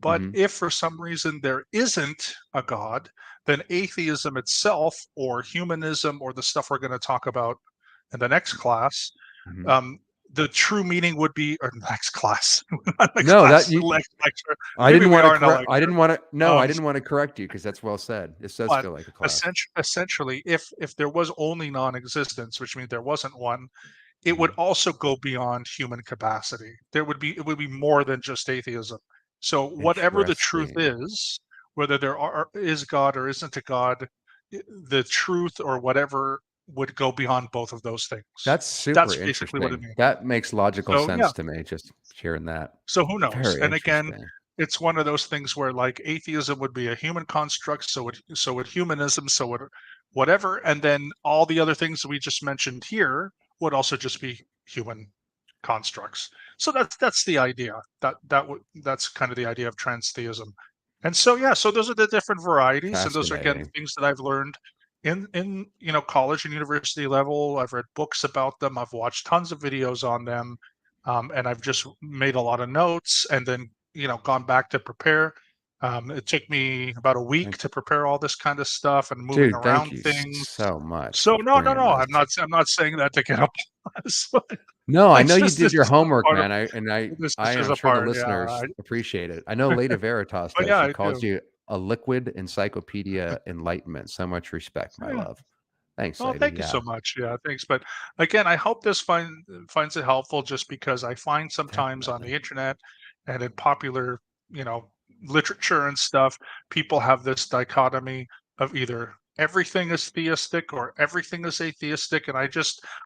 But Hmm. if for some reason there isn't a God, then atheism itself or humanism or the stuff we're going to talk about in the next class, Hmm. um, the true meaning would be, or next class, not next No, that class, you. next lecture. I Maybe didn't we want to are in a correct. I lecture. didn't want to. No, I Um, didn't want to correct you because that's well said. It does but feel like a class. essentially, if there was only non-existence, which means there wasn't one, it would Hmm. also go beyond human capacity. It would be more than just atheism. So whatever the truth Interesting. is, whether is God or isn't a God, the truth or whatever would go beyond both of those things. That's super That's basically what it interesting. means. That makes logical So yeah, sense to me. Just hearing that. so who knows? Very And again, interesting. it's one of those things where like atheism would be a human construct, so would humanism, so would whatever, and then all the other things that we just mentioned here would also just be human constructs. So that's the idea. That's kind of the idea of transtheism. And so yeah, so those are the different varieties, and those are again Fascinating. things that I've learned in college and university level. I've read books about them. I've watched tons of videos on them, and I've just made a lot of notes, and then gone back to prepare. It took me about a week Thank, to prepare all this kind of stuff and moving dude, thank around you things. so much So for no, no, bringing no. this. I'm not saying that to get up on us, but No, I it's know you just did this your is just a homework, part of man. this is I just am a sure the part. Yeah, listeners appreciate it. I know Leda Veritas but does. yeah, She I calls do. you a liquid encyclopedia enlightenment. So much respect, my Yeah. love. Thanks, Oh, lady. thank you Yeah, so much. Yeah, thanks. But again, I hope this finds it helpful just because I find sometimes on the definitely. internet and in popular, you know, literature and stuff, people have this dichotomy of either everything is theistic or everything is atheistic. And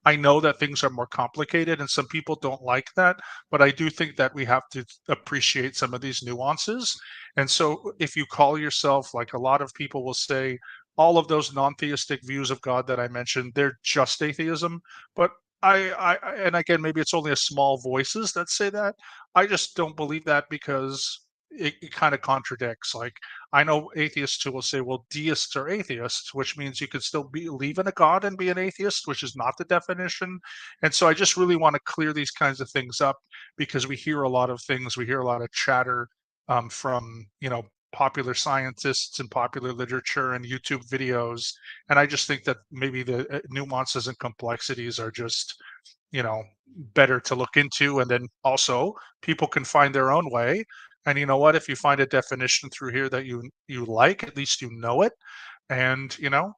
I know that things are more complicated and some people don't like that, but I do think that we have to appreciate some of these nuances. And so if you call yourself, like a lot of people will say, all of those non-theistic views of God that I mentioned, they're just atheism. But and again, maybe it's only a small voices that say that. I just don't believe that because it kind of contradicts. Like I know atheists who will say, well, deists are atheists, which means you could still believe in a God and be an atheist, which is not the definition. And so I just really want to clear these kinds of things up because we hear a lot of things, we hear a lot of chatter from popular scientists and popular literature and YouTube videos. And I just think that maybe the nuances and complexities are just, better to look into. And then also people can find their own way. And you know what? If you find a definition through here that you like, at least you know it. And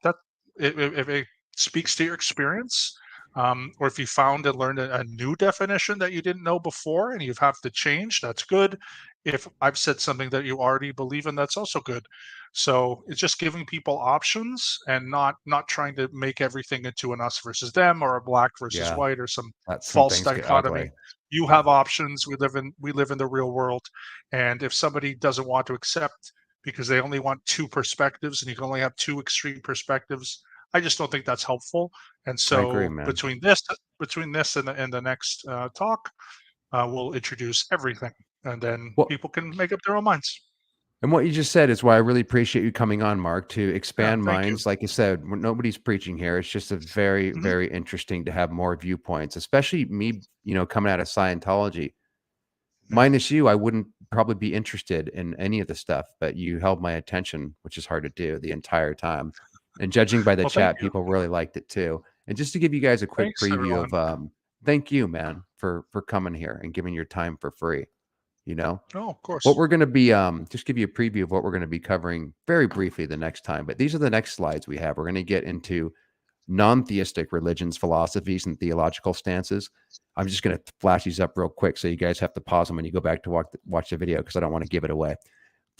that if it speaks to your experience, or if you found and learned a new definition that you didn't know before and you have to change, that's good. If I've said something that you already believe in, that's also good. So it's just giving people options and not trying to make everything into an us versus them or a black versus Yeah, white or some that's some false things get dichotomy. ugly. You Yeah, have options. We live in the real world, and if somebody doesn't want to accept because they only want two perspectives and you can only have two extreme perspectives, I just don't think that's helpful. And I agree, so man. between this and the next talk, we'll introduce everything, and then Well, people can make up their own minds. and what you just said is why I really appreciate you coming on, Mark, to Yeah, expand thank you. minds. Like you said, nobody's preaching here. It's just a very, Hmm. very interesting to have more viewpoints, especially me, coming out of Scientology. Yeah. Minus you, I wouldn't probably be interested in any of the stuff, but you held my attention, which is hard to do the entire time. And judging by the Well, thank chat, you. people really liked it too. And just to give you guys a quick Thanks, preview everyone. of thank you, man, for coming here and giving your time for free. You know, Oh, of what course. we're going to be just give you a preview of what we're going to be covering very briefly the next time. But these are the next slides we have. We're going to get into non-theistic religions, philosophies, and theological stances. I'm just going to flash these up real quick so you guys have to pause them when you go back to watch the video because I don't want to give it away.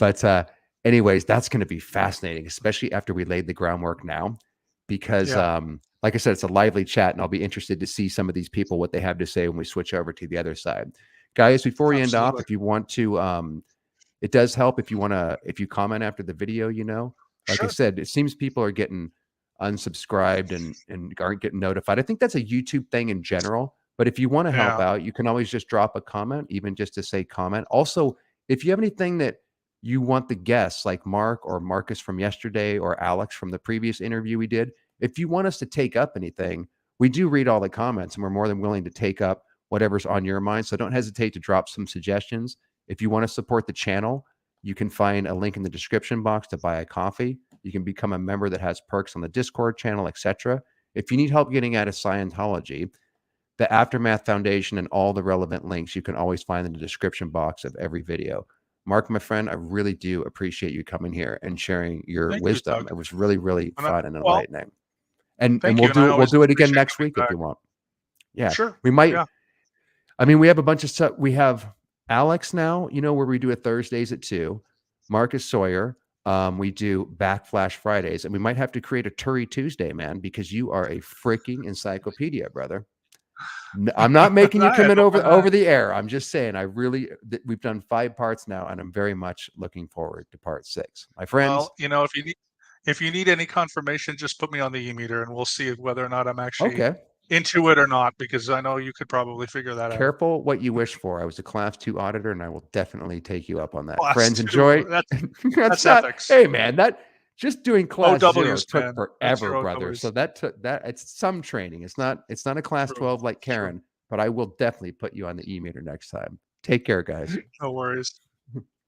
But anyways, that's going to be fascinating, especially after we laid the groundwork now, because Yeah, like I said, it's a lively chat, and I'll be interested to see some of these people what they have to say when we switch over to the other side. Guys, before we end off, absolutely. if you want to, it does help if you want to, if you comment after the video. Like I Sure. said, it seems people are getting unsubscribed and aren't getting notified. I think that's a YouTube thing in general. But if you want to help Yeah. out, you can always just drop a comment, even just to say comment. Also, if you have anything that you want the guests like Mark or Marcus from yesterday or Alex from the previous interview we did, if you want us to take up anything, we do read all the comments and we're more than willing to take up whatever's on your mind. So don't hesitate to drop some suggestions. If you want to support the channel, you can find a link in the description box to buy a coffee. You can become a member that has perks on the Discord channel, etc. If you need help getting out of Scientology, the Aftermath Foundation and all the relevant links you can always find in the description box of every video. Mark, my friend, I really do appreciate you coming here and sharing your Thank you, wisdom. Doug. It was really, really And fun and well, enlightening. And thank we'll you, and I we'll always do it again appreciate next the week if feedback. you want. Yeah, Sure. we might. Yeah. I mean, we have a bunch of stuff. We have Alex now, where we do it Thursdays at 2. Marcus Sawyer. We do Backflash Fridays, and we might have to create a Turi Tuesday, man, because you are a freaking encyclopedia, brother. I'm not making you I come have in open over the air. I'm just saying, we've done 5 parts now, and I'm very much looking forward to part 6. My friends, Well, if you need any confirmation, just put me on the e-meter and we'll see whether or not I'm actually okay. into it or not, because I know you could probably figure that out. Careful what you wish for. I was a class 2 auditor, and I will definitely take you up on that. Class Friends, 2, enjoy. That's that's not. ethics. Hey, man, that just doing class 0 OWs, took man. That's forever, your brother. OWs. So that took that. It's some training. It's not a class True. 12 like True. Karen, but I will definitely put you on the e-meter next time. Take care, guys. No worries.